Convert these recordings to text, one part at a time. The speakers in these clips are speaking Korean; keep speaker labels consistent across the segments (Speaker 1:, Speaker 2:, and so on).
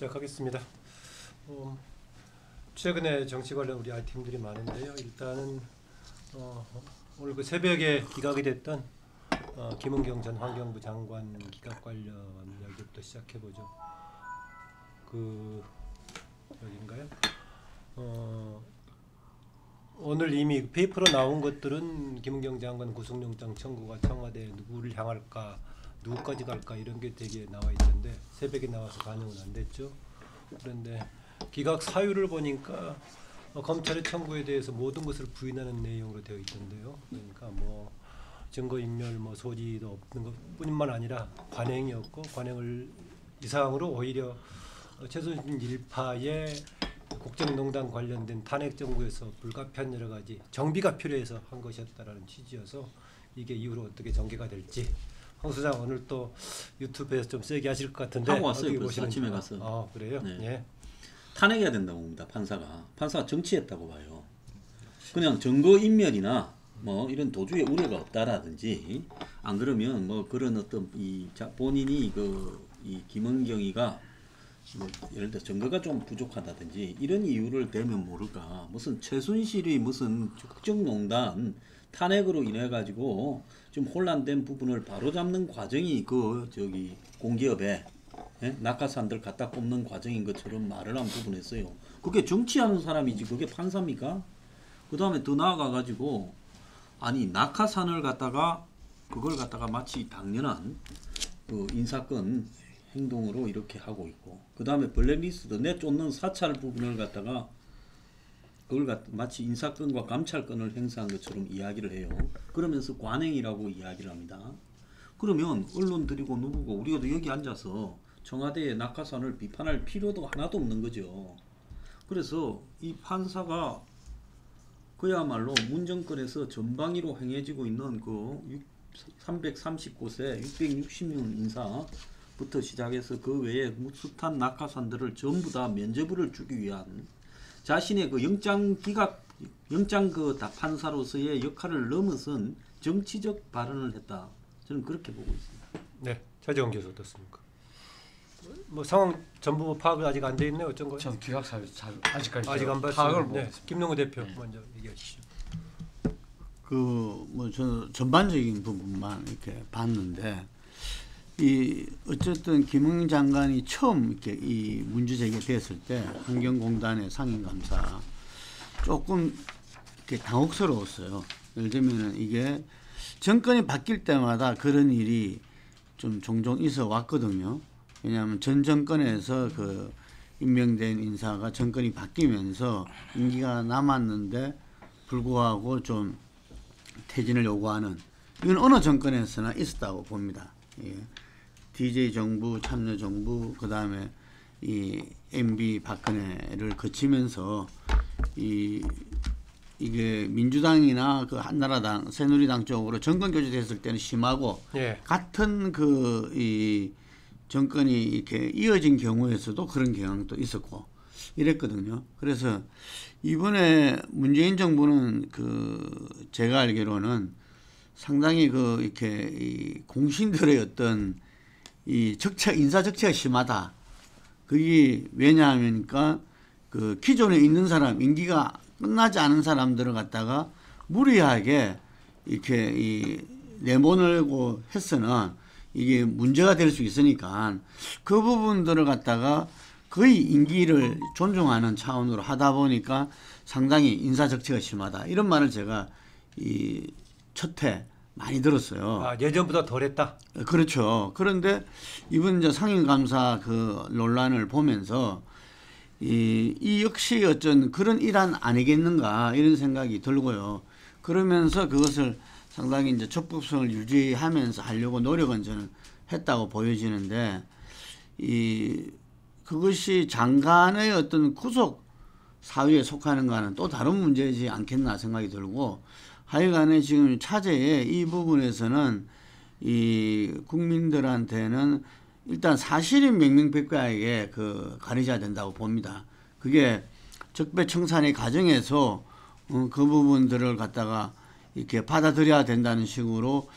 Speaker 1: 시작하겠습니다. 최근에 정치 관련 우리 아이템들이 많은데요. 일단은 오늘 그 새벽에 기각이 됐던 김은경 전 환경부 장관 기각 관련 이야기부터 시작해 보죠. 여기인가요? 오늘 이미 페이퍼로 나온 것들은 김은경 장관 구속영장 청구가 청와대에 누구를 향할까, 누구까지 갈까 이런 게 되게 나와 있던데 새벽에 나와서 반영은 안 됐죠. 그런데 기각 사유를 보니까 검찰의 청구에 대해서 모든 것을 부인하는 내용으로 되어 있던데요. 그러니까 뭐 증거인멸 소지도 없는 것뿐만 아니라 관행이었고, 관행을 이상으로 오히려 최순실 일파의 국정농단 관련된 탄핵 정부에서 불가피한 여러 가지 정비가 필요해서 한 것이었다라는 취지여서 이게 이후로 어떻게 전개가 될지 황 수장 오늘 또 유튜브에서 좀 세게 하실 것 같은데
Speaker 2: 하고 왔어요. 그래서 아침에 가서.
Speaker 1: 그래요?
Speaker 2: 네.
Speaker 1: 예.
Speaker 2: 탄핵해야 된다고 봅니다. 판사가 정치했다고 봐요. 그냥 증거인멸이나 이런 도주의 우려가 없다라든지, 안 그러면 그런 어떤 본인이 이 김은경이가 예를 들어 증거가 좀 부족하다든지 이런 이유를 대면 모를까, 무슨 최순실이 무슨 국정농단 탄핵으로 인해 가지고 좀 혼란된 부분을 바로잡는 과정이 공기업에 낙하산들 갖다 꼽는 과정인 것처럼 말을 한 부분이었어요. 그게 정치하는 사람이지 그게 판사입니까? 그 다음에 더 나아가 가지고 아니 낙하산을 그걸 갖다가 마치 당연한 인사건 행동으로 이렇게 하고 있고, 그 다음에 블랙리스트 내쫓는 사찰 부분을 갖다가 그걸 마치 인사건과 감찰건을 행사한 것처럼 이야기를 해요. 그러면서 관행이라고 이야기를 합니다. 그러면 언론들이고 누구고 우리가 여기 앉아서 청와대의 낙하산을 비판할 필요도 하나도 없는 거죠. 그래서 이 판사가 그야말로 문정권에서 전방위로 행해지고 있는 339세 660명 인사부터 시작해서 그 외에 숱한 낙하산들을 전부 다 면죄부를 주기 위한 자신의 영장 판사로서의 역할을 넘어선 정치적 발언을 했다. 저는 그렇게 보고 있습니다.
Speaker 1: 네, 차재원 교수 어떻습니까? 상황 전부 파악은 아직 안 돼 있네요. 어쩐 거예요?
Speaker 3: 전 기각 사유 아직까지
Speaker 1: 아직 안 봤어요.
Speaker 3: 파악을 못.
Speaker 1: 네, 김용우 대표 먼저 얘기하시죠.
Speaker 4: 저는 전반적인 부분만 이렇게 봤는데, 어쨌든 김은경 장관이 처음 이렇게 이 문제 제기됐을 때 환경공단의 상임감사 조금 이렇게 당혹스러웠어요. 예를 들면은 이게 정권이 바뀔 때마다 그런 일이 좀 종종 있어 왔거든요. 왜냐하면 전 정권에서 임명된 인사가 정권이 바뀌면서 임기가 남았는데 불구하고 좀 퇴진을 요구하는, 이건 어느 정권에서나 있었다고 봅니다. 예. DJ 정부, 참여 정부, 그 다음에 이 MB 박근혜를 거치면서 이게 민주당이나 한나라당, 새누리당 쪽으로 정권 교체됐을 때는 심하고,
Speaker 1: 예.
Speaker 4: 같은 이 정권이 이렇게 이어진 경우에서도 그런 경향도 있었고 이랬거든요. 그래서 이번에 문재인 정부는 제가 알기로는 상당히 이렇게 공신들의 어떤 인사 적체가 심하다. 그게 왜냐하면까 기존에 있는 사람, 임기가 끝나지 않은 사람들을 갖다가 무리하게 이렇게 내보내고 했으나 이게 문제가 될 수 있으니까 그 부분들을 갖다가 거의 임기를 존중하는 차원으로 하다 보니까 상당히 인사 적체가 심하다. 이런 말을 제가 첫해 많이 들었어요.
Speaker 1: 예전보다 덜했다.
Speaker 4: 그렇죠. 그런데 이번 이제 상임감사 논란을 보면서 이 역시 어쩐 그런 일환 아니겠는가 이런 생각이 들고요. 그러면서 그것을 상당히 이제 적법성을 유지하면서 하려고 노력은 저는 했다고 보여지는데, 그것이 장관의 어떤 구속 사유에 속하는가는 또 다른 문제이지 않겠나 생각이 들고, 하여간에 지금 차제의 이 부분에서는 국민들한테는 일단 사실인 명명백백하게 가려져야 된다고 봅니다. 그게 적폐청산의 과정에서 그 부분들을 갖다가 이렇게 받아들여야 된다는 식으로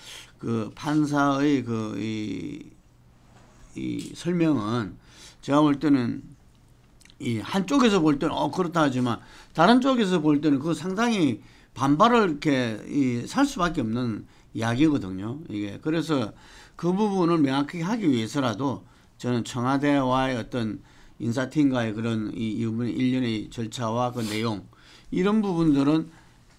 Speaker 4: 판사의 이 설명은 제가 볼 때는 이 한쪽에서 볼 때는 그렇다 하지만 다른 쪽에서 볼 때는 그 상당히 반발을 이렇게 살 수밖에 없는 이야기거든요. 이게 그래서 그 부분을 명확하게 하기 위해서라도 저는 청와대와의 어떤 인사팀과의 그런 이번 일련의 절차와 그 내용 이런 부분들은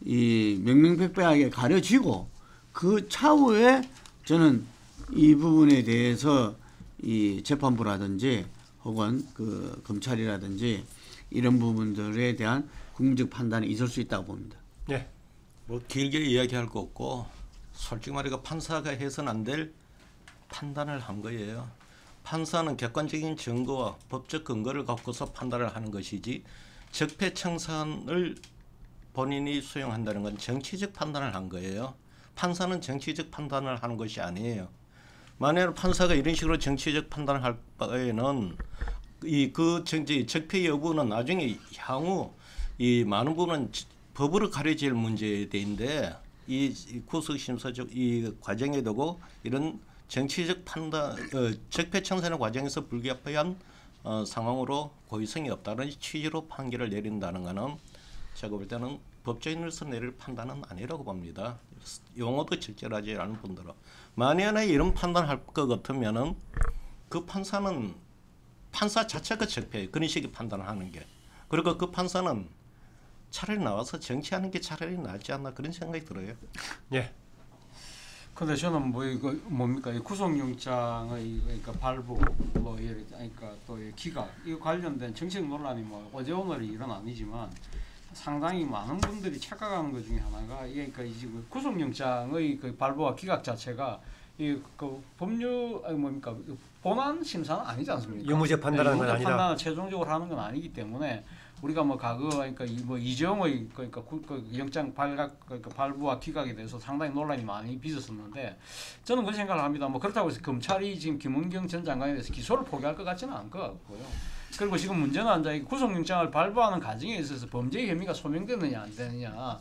Speaker 4: 이 명명백백하게 가려지고 그 차후에 저는 이 부분에 대해서 이 재판부라든지 혹은 그 검찰이라든지 이런 부분들에 대한 국민적 판단이 있을 수 있다고 봅니다.
Speaker 1: 네.
Speaker 3: 뭐 길게 이야기할 거 없고 솔직히 말해 판사가 해서는 안 될 판단을 한 거예요. 판사는 객관적인 증거와 법적 근거를 갖고서 판단을 하는 것이지 적폐청산을 본인이 수용한다는 건 정치적 판단을 한 거예요. 판사는 정치적 판단을 하는 것이 아니에요. 만약 판사가 이런 식으로 정치적 판단을 할 바에는 그 적폐 여부는 나중에 향후 이 많은 부분은 법으로 가려질 문제인데 이 구속심사적 이 과정에 두고 이런 정치적 판단, 적폐청산의 과정에서 불가피한 상황으로 고의성이 없다는 취지로 판결을 내린다는 것은 제가 볼 때는 법조인으로서 내릴 판단은 아니라고 봅니다. 용어도 적절하지 않은 분들은 만약에 이런 판단할 것 같으면은 그 판사는 판사 자체가 적폐예요. 그런 식의 판단을 하는 게. 그리고 그 판사는 차라리 나와서 정치하는 게 차라리 낫지 않나 그런 생각이 들어요.
Speaker 1: 예.
Speaker 5: 근데 저는 뭐 이거 뭡니까 이 구속영장의 그러니까 발부 뭐 그러니까 또 기각 이거 관련된 정치적 논란이 뭐 어제 오늘이 일은 아니지만 상당히 많은 분들이 착각하는 것 중에 하나가 그러니까 이 지금 구속영장의 그 발부와 기각 자체가 이 그 법률 뭡니까 본안 심사는 아니지 않습니까?
Speaker 1: 유무죄 판단하는 건 아니다.
Speaker 5: 판단을 최종적으로 하는 건 아니기 때문에 우리가 뭐 과거 그러니까 뭐 이재용의 그러니까 그 영장 발각 그러니까 발부와 기각에 대해서 상당히 논란이 많이 빚었었는데 저는 그런 생각을 합니다. 뭐 그렇다고 해서 검찰이 지금 김은경 전 장관에 대해서 기소를 포기할 것 같지는 않을 것 같고요. 그리고 지금 문제는 이제 구속영장을 발부하는 과정에 있어서 범죄 혐의가 소명되느냐 안 되느냐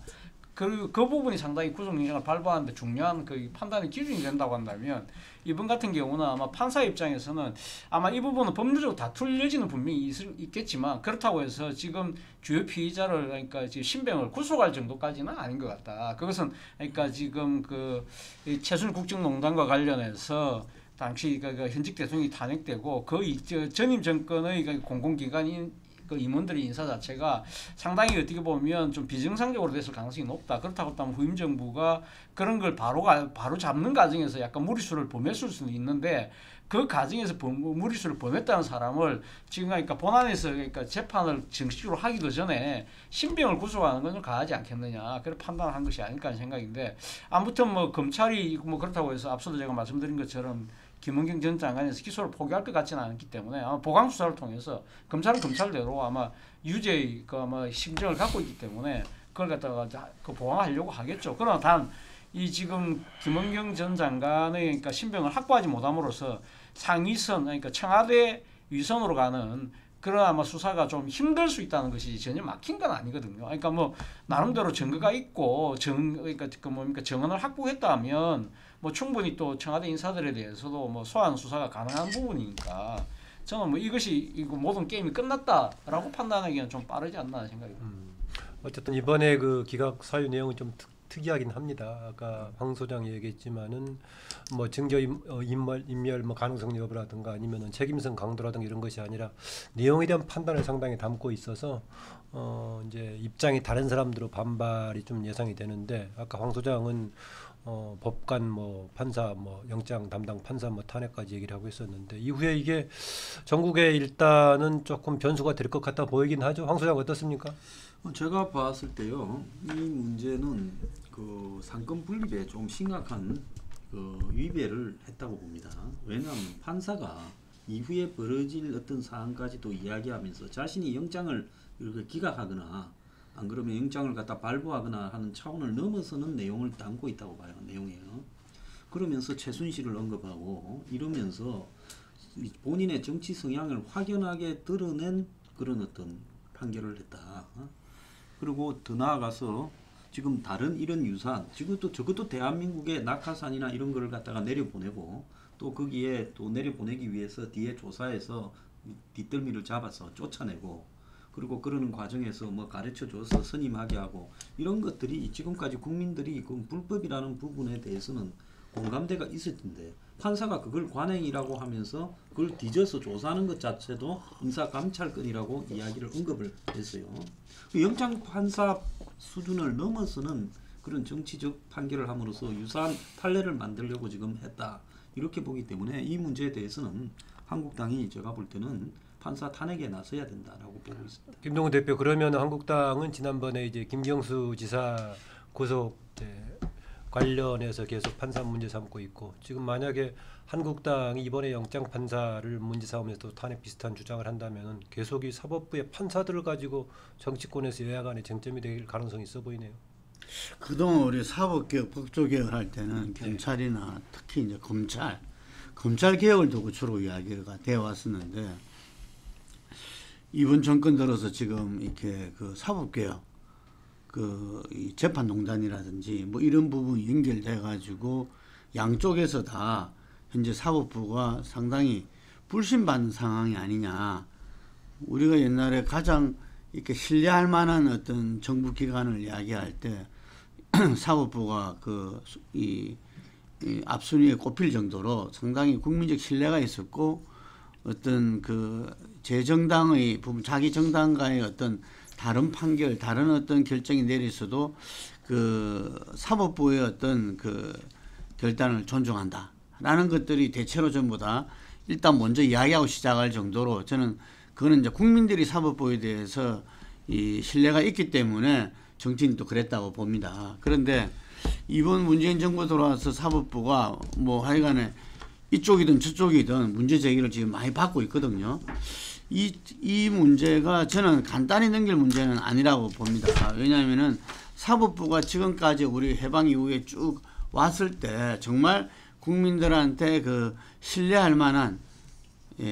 Speaker 5: 그 부분이 상당히 구속영장을 발부하는데 중요한 그 판단의 기준이 된다고 한다면 이번 같은 경우는 아마 판사 입장에서는 아마 이 부분은 법률적으로 다툴 여지는 분명히 있겠지만 그렇다고 해서 지금 주요 피의자를 그러니까 지금 신병을 구속할 정도까지는 아닌 것 같다. 그것은 그러니까 지금 그 최순실 국정농단과 관련해서 당시 그 현직 대통령이 탄핵되고 그 전임 정권의 공공기관인 그 임원들의 인사 자체가 상당히 어떻게 보면 좀 비정상적으로 됐을 가능성이 높다. 그렇다고 하면 후임 정부가 그런 걸 바로 잡는 과정에서 약간 무리수를 범했을 수는 있는데 그 과정에서 무리수를 범했다는 사람을 지금 그러니까 본안에서 그러니까 재판을 정식으로 하기도 전에 신병을 구속하는 건 좀 가하지 않겠느냐. 그런 판단을 한 것이 아닐까 하는 생각인데 아무튼 뭐 검찰이 뭐 그렇다고 해서 앞서도 제가 말씀드린 것처럼 김은경 전 장관에서 기소를 포기할 것 같지는 않기 때문에 아마 보강 수사를 통해서 검찰은 검찰대로 아마 유죄의 그 아마 심정을 갖고 있기 때문에 그걸 갖다가 그 보강하려고 하겠죠. 그러나 단 이 지금 김은경 전 장관의 그러니까 신병을 확보하지 못함으로써 상위선 그러니까 청와대 위선으로 가는 그런 아마 수사가 좀 힘들 수 있다는 것이 전혀 막힌 건 아니거든요. 그러니까 뭐 나름대로 증거가 있고 그러니까 그 뭡니까 정언을 확보했다면 뭐 충분히 또 청와대 인사들에 대해서도 뭐 소환 수사가 가능한 부분이니까 저는 뭐 이것이 이거 모든 게임이 끝났다라고 판단하기에는 좀 빠르지 않나 생각입니다.
Speaker 1: 어쨌든 이번에 그 기각 사유 내용은 좀 특이하긴 합니다. 아까 황 소장이 얘기했지만은 뭐 증거 인멸 뭐 가능성 여부라든가 아니면은 책임성 강도라든가 이런 것이 아니라 내용에 대한 판단을 상당히 담고 있어서 이제 입장이 다른 사람들로 반발이 좀 예상이 되는데 아까 황 소장은 법관 뭐 판사 뭐 영장 담당 판사 뭐 탄핵까지 얘기를 하고 있었는데 이후에 이게 전국에 일단은 조금 변수가 될 것 같아 보이긴 하죠. 황 소장 어떻습니까?
Speaker 2: 제가 봤을 때요, 이 문제는 그 상권 분립에 좀 심각한 그 위배를 했다고 봅니다. 왜냐하면 판사가 이후에 벌어질 어떤 사안까지도 이야기하면서 자신이 영장을 이렇게 기각하거나 안 그러면 영장을 갖다 발부하거나 하는 차원을 넘어서는 내용을 담고 있다고 봐요. 내용이에요. 그러면서 최순실을 언급하고 이러면서 본인의 정치 성향을 확연하게 드러낸 그런 어떤 판결을 했다. 그리고 더 나아가서 지금 다른 이런 유산, 지금 또 저것도 대한민국의 낙하산이나 이런 거를 갖다가 내려보내고 또 거기에 또 내려보내기 위해서 뒤에 조사해서 뒷덜미를 잡아서 쫓아내고 그리고 그러는 과정에서 뭐 가르쳐줘서 선임하게 하고 이런 것들이 지금까지 국민들이 그 불법이라는 부분에 대해서는 공감대가 있었는데 판사가 그걸 관행이라고 하면서 그걸 뒤져서 조사하는 것 자체도 인사감찰권이라고 이야기를 언급을 했어요. 그 영장 판사 수준을 넘어서는 그런 정치적 판결을 함으로써 유사한 판례를 만들려고 지금 했다. 이렇게 보기 때문에 이 문제에 대해서는 한국당이 제가 볼 때는 판사 탄핵에 나서야 된다라고 보고 있습니다.
Speaker 1: 김동훈 대표, 그러면 한국당은 지난번에 이제 김경수 지사 구속 관련해서 계속 판사 문제 삼고 있고, 지금 만약에 한국당이 이번에 영장 판사를 문제 삼으면서 탄핵 비슷한 주장을 한다면 계속 이 사법부의 판사들을 가지고 정치권에서 여야 간의 쟁점이 될 가능성이 있어 보이네요.
Speaker 4: 그동안 우리 사법개혁, 법조개혁을 할 때는 경찰이나 특히 이제 검찰 개혁을 두고 주로 이야기가 되어 왔었는데, 이번 정권 들어서 지금 이렇게 그 사법개혁, 이 재판농단이라든지 뭐 이런 부분이 연결돼 가지고 양쪽에서 다 현재 사법부가 상당히 불신받는 상황이 아니냐. 우리가 옛날에 가장 이렇게 신뢰할 만한 어떤 정부 기관을 이야기할 때 사법부가 이 앞순위에 꼽힐 정도로 상당히 국민적 신뢰가 있었고, 어떤 그 제정당의 부분, 자기 정당과의 어떤 다른 판결, 다른 어떤 결정이 내렸어도 그 사법부의 어떤 그 결단을 존중한다라는 것들이 대체로 전부 다 일단 먼저 이야기하고 시작할 정도로, 저는 그거는 이제 국민들이 사법부에 대해서 이 신뢰가 있기 때문에 정치인도 그랬다고 봅니다. 그런데 이번 문재인 정부 들어와서 사법부가 뭐 하여간에 이쪽이든 저쪽이든 문제 제기를 지금 많이 받고 있거든요. 이 문제가 저는 간단히 넘길 문제는 아니라고 봅니다. 왜냐하면은 사법부가 지금까지 우리 해방 이후에 쭉 왔을 때 정말 국민들한테 그 신뢰할 만한,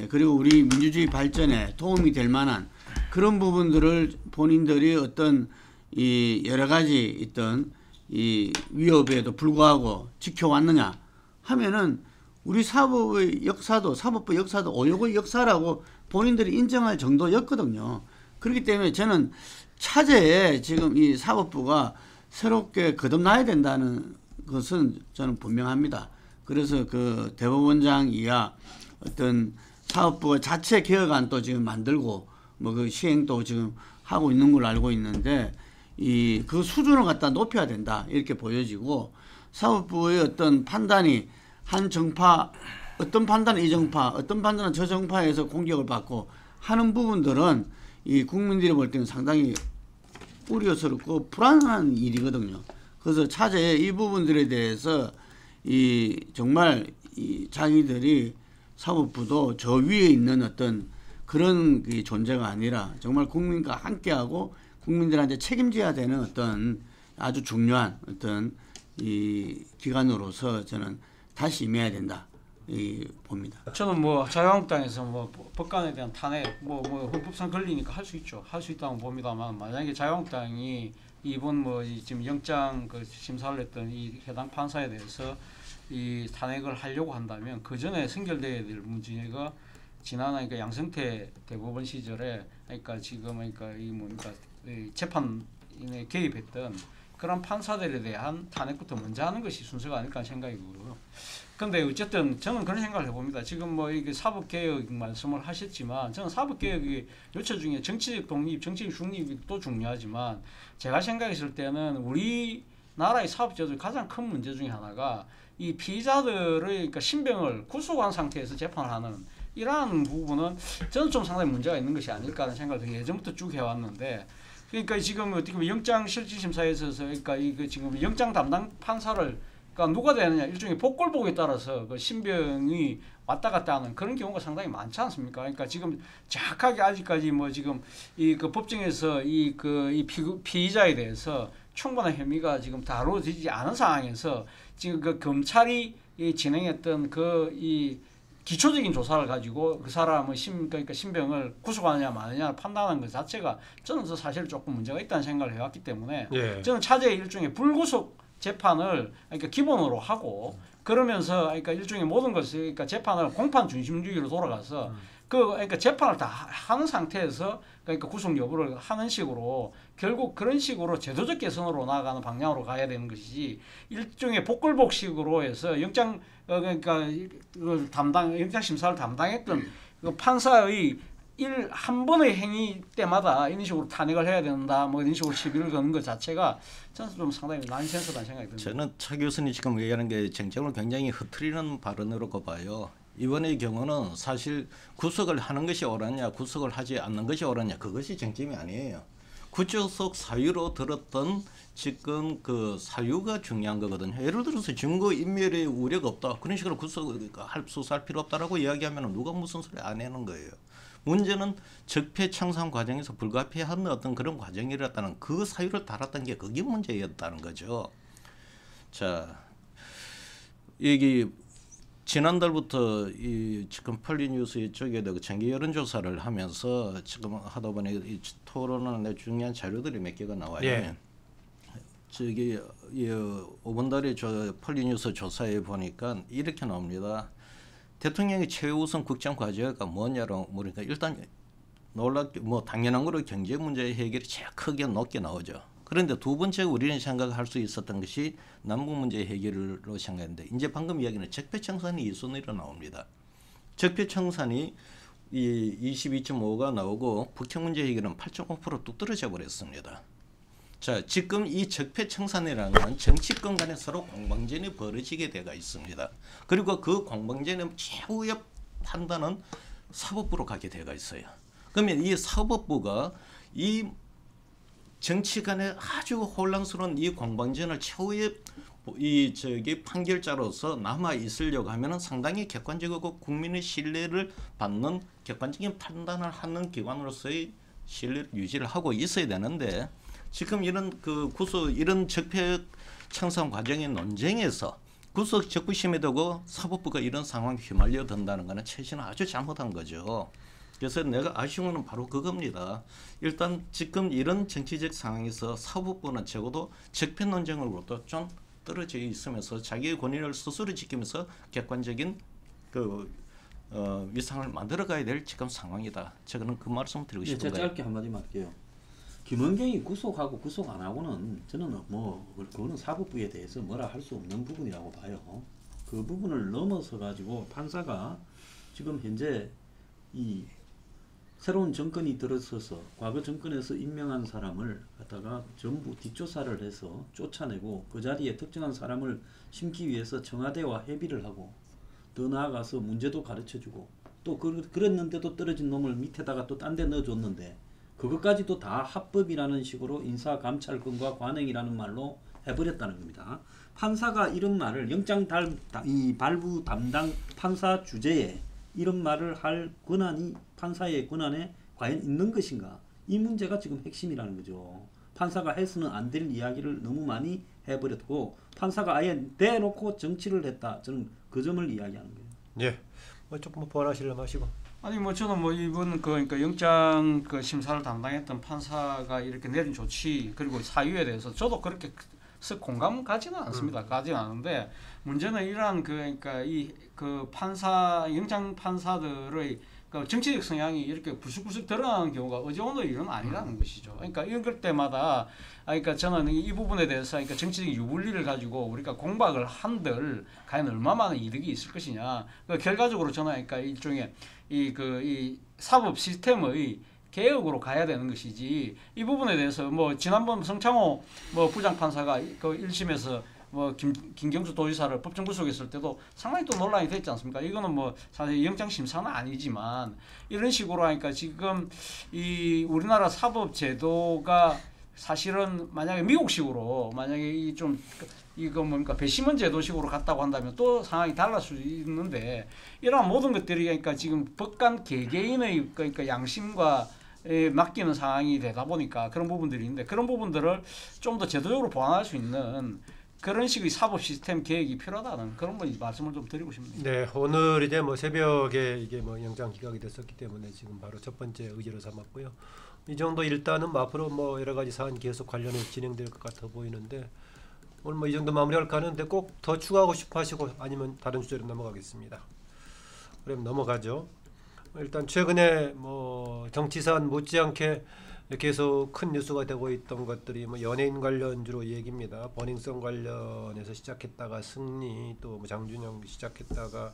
Speaker 4: 그리고 우리 민주주의 발전에 도움이 될 만한 그런 부분들을 본인들이 어떤 이 여러 가지 있던 이 위협에도 불구하고 지켜왔느냐 하면은 우리 사법의 역사도, 사법부 역사도 오요의 역사라고 본인들이 인정할 정도였거든요. 그렇기 때문에 저는 차제에 지금 이 사법부가 새롭게 거듭나야 된다는 것은 저는 분명합니다. 그래서 그 대법원장 이하 어떤 사법부가 자체 개혁안도 지금 만들고 뭐 그 시행도 지금 하고 있는 걸로 알고 있는데, 그 수준을 갖다 높여야 된다 이렇게 보여지고, 사법부의 어떤 판단이 한 정파, 어떤 판단은 이 정파, 어떤 판단은 저 정파에서 공격을 받고 하는 부분들은 이 국민들이 볼 때는 상당히 우려스럽고 불안한 일이거든요. 그래서 차제에 이 부분들에 대해서 정말 자기들이 사법부도 저 위에 있는 어떤 그런 존재가 아니라 정말 국민과 함께하고 국민들한테 책임져야 되는 어떤 아주 중요한 어떤 이 기관으로서 저는 다시 임해야 된다 봅니다.
Speaker 5: 저는 뭐 자유한국당에서 뭐 법관에 대한 탄핵 뭐 헌법상 걸리니까 할 수 있죠. 할 수 있다고 봅니다만, 만약에 자유한국당이 이번 뭐 지금 영장 그 심사를 했던 이 해당 판사에 대해서 이 탄핵을 하려고 한다면 그 전에 선결돼야 될 문제가 지난 그러니까 양승태 대법원 시절에 그러니까 지금 그러니까 이 뭡니까 재판에 개입했던 그런 판사들에 대한 탄핵부터 먼저 하는 것이 순서가 아닐까 하는 생각이고요. 그런데 어쨌든 저는 그런 생각을 해봅니다. 지금 뭐 이게 사법개혁 말씀을 하셨지만, 저는 사법개혁이 요체 중에 정치적 독립, 정치적 중립도 중요하지만, 제가 생각했을 때는 우리나라의 사법제도의 가장 큰 문제 중에 하나가 이 피의자들의 그러니까 신병을 구속한 상태에서 재판을 하는 이러한 부분은 저는 좀 상당히 문제가 있는 것이 아닐까 하는 생각을 예전부터 쭉 해왔는데, 그러니까 지금 어떻게 보면 영장 실질심사에 있어서 그러니까 이거 지금 영장 담당 판사를 그러니까 누가 되느냐, 일종의 복골복에 따라서 그 신병이 왔다 갔다 하는 그런 경우가 상당히 많지 않습니까? 그러니까 지금 정확하게 아직까지 뭐 지금 이 그 법정에서 이 피의자에 대해서 충분한 혐의가 지금 다루어지지 않은 상황에서 지금 그 검찰이 진행했던 이 기초적인 조사를 가지고 그 사람의 그러니까 신병을 구속하느냐 마느냐를 판단하는 것 자체가 저는 사실 조금 문제가 있다는 생각을 해왔기 때문에, 저는 차제의 일종의 불구속 재판을 그러니까 기본으로 하고, 그러면서 그러니까 일종의 모든 것을 그러니까 재판을 공판 중심주의로 돌아가서 그러니까 재판을 다 하는 상태에서 그러니까 구속 여부를 하는 식으로 결국 그런 식으로 제도적 개선으로 나아가는 방향으로 가야 되는 것이지 일종의 복글복식으로 해서 영장 그러니까 그 영장 심사를 담당했던 그 판사의 한 번의 행위 때마다 이런 식으로 탄핵을 해야 된다, 뭐 이런 식으로 시비를 거는 것 자체가 저는 좀 상당히 난센스라는 생각이 듭니다.
Speaker 3: 저는 차 교수님 지금 얘기하는 게 쟁점을 굉장히 흐트리는 발언으로 봐요. 이번의 경우는 사실 구속을 하는 것이 옳았냐, 구속을 하지 않는 것이 옳았냐, 그것이 쟁점이 아니에요. 구속 사유로 들었던 지금 그 사유가 중요한 거거든요. 예를 들어서 증거 인멸의 우려가 없다, 그런 식으로 구속할 수사할 필요 없다라고 이야기하면 누가 무슨 소리 안 하는 거예요. 문제는 적폐청산 과정에서 불가피한 어떤 그런 과정이었다는 그 사유를 달았던 게 그게 문제였다는 거죠. 자, 여기 지난달부터 이 지금 폴리뉴스 이쪽에도 정기 여론조사를 하면서 지금 하다 보니 이 토론하는 중요한 자료들이 몇 개가 나와요.
Speaker 1: 예.
Speaker 3: 저기 5번 달에 저 폴리뉴스 조사에 보니까 이렇게 나옵니다. 대통령의 최우선 국정 과제가 뭐냐로 물으니까 일단 놀랍게 뭐 당연한 거로 경제 문제 해결이 제일 크게 높게 나오죠. 그런데 두 번째 우리는 생각할 수 있었던 것이 남북 문제 해결로 생각했는데 이제 방금 이야기는 적폐청산이 2순위로 나옵니다. 적폐청산이 이 22.5가 나오고 북핵 문제 해결은 8.5% 뚝 떨어져 버렸습니다. 자, 지금 이 적폐청산이라는 건 정치권 간에 서로 공방전이 벌어지게 되어 있습니다. 그리고 그 공방전의 최후의 판단은 사법부로 가게 되어 있어요. 그러면 이 사법부가 이 정치 간에 아주 혼란스러운 이 공방전을 최후의 이 판결자로서 남아 있으려고 하면은 상당히 객관적이고 국민의 신뢰를 받는 객관적인 판단을 하는 기관으로서의 신뢰를 유지를 하고 있어야 되는데 지금 이런 이런 적폐 청산 과정의 논쟁에서 구속 적부심에 두고 사법부가 이런 상황에 휘말려 든다는 것은 최신은 아주 잘못한 거죠. 그래서 내가 아쉬운 건 바로 그겁니다. 일단 지금 이런 정치적 상황에서 사법부는 적어도 적폐 논쟁으로부터 좀 떨어져 있으면서 자기의 권위를 스스로 지키면서 객관적인 위상을 만들어가야 될 지금 상황이다. 저는 그 말씀을 드리고 싶은
Speaker 2: 제가
Speaker 3: 거예요.
Speaker 2: 짧게 한마디만 할게요. 김은경이 구속하고 구속 안 하고는 저는 그거는 사법부에 대해서 뭐라 할 수 없는 부분이라고 봐요. 그 부분을 넘어서 가지고 판사가 지금 현재 이 새로운 정권이 들어서서 과거 정권에서 임명한 사람을 갖다가 전부 뒷조사를 해서 쫓아내고 그 자리에 특정한 사람을 심기 위해서 청와대와 협의를 하고 더 나아가서 문제도 가르쳐주고 또 그랬는데도 떨어진 놈을 밑에다가 또 딴 데 넣어줬는데 그것까지도 다 합법이라는 식으로 인사감찰권과 관행이라는 말로 해버렸다는 겁니다. 판사가 이런 말을 영장 발부 담당 판사 주제에 이런 말을 할 권한이 판사의 권한에 과연 있는 것인가? 이 문제가 지금 핵심이라는 거죠. 판사가 해서는 안 될 이야기를 너무 많이 해버렸고 판사가 아예 대놓고 정치를 했다. 저는 그 점을 이야기하는 거예요.
Speaker 1: 예. 뭐 조금 보완하시려면 하시고.
Speaker 5: 아니 뭐 저는 뭐 이번 그러니까 영장 심사를 담당했던 판사가 이렇게 내린 조치 그리고 사유에 대해서 저도 그렇게 썩 공감 가지는 않습니다. 가지는 않은데 문제는 이러한 그러니까 이 영장 판사들의 그 정치적 성향이 이렇게 불쑥불쑥 드러나는 경우가 어제 오늘 일은 아니라는 것이죠. 그러니까 이럴 때마다 그러니까 저는 이 부분에 대해서 그러니까 정치적 유불리를 가지고 우리가 공박을 한들 과연 얼마만한 이득이 있을 것이냐. 결과적으로 저는 그러니까 일종의 이 사법 시스템의 개혁으로 가야 되는 것이지 이 부분에 대해서 뭐 지난번 성창호 뭐 부장판사가 그 1심에서 뭐 김경수 도지사를 법정 구속했을 때도 상당히 또 논란이 됐지 않습니까? 이거는 뭐 사실 영장 심사는 아니지만 이런 식으로 하니까 지금 이 우리나라 사법 제도가 사실은 만약에 미국식으로 만약에 이거 뭡니까 배심원 제도식으로 갔다고 한다면 또 상황이 달라질 수 있는데 이러한 모든 것들이 그러니까 지금 법관 개개인의 그러니까 양심과 맡기는 상황이 되다 보니까 그런 부분들이 있는데 그런 부분들을 좀 더 제도적으로 보완할 수 있는 그런 식의 사법 시스템 개혁이 필요하다는 그런 거 말씀을 좀 드리고 싶네요.
Speaker 1: 네, 오늘 이제 뭐 새벽에 이게 뭐 영장 기각이 됐었기 때문에 지금 바로 첫 번째 의제로 삼았고요. 이 정도 일단은 뭐 앞으로 뭐 여러 가지 사안 계속 관련해서 진행될 것 같아 보이는데 오늘 뭐 이 정도 마무리할까 하는데 꼭 더 추가하고 싶어 하시고 아니면 다른 주제로 넘어가겠습니다. 그럼 넘어가죠. 일단 최근에 뭐 정치산 못지않게 계속 큰 뉴스가 되고 있던 것들이 뭐 연예인 관련주로 얘기입니다. 버닝썬 관련해서 시작했다가 승리, 또 뭐 장준영 시작했다가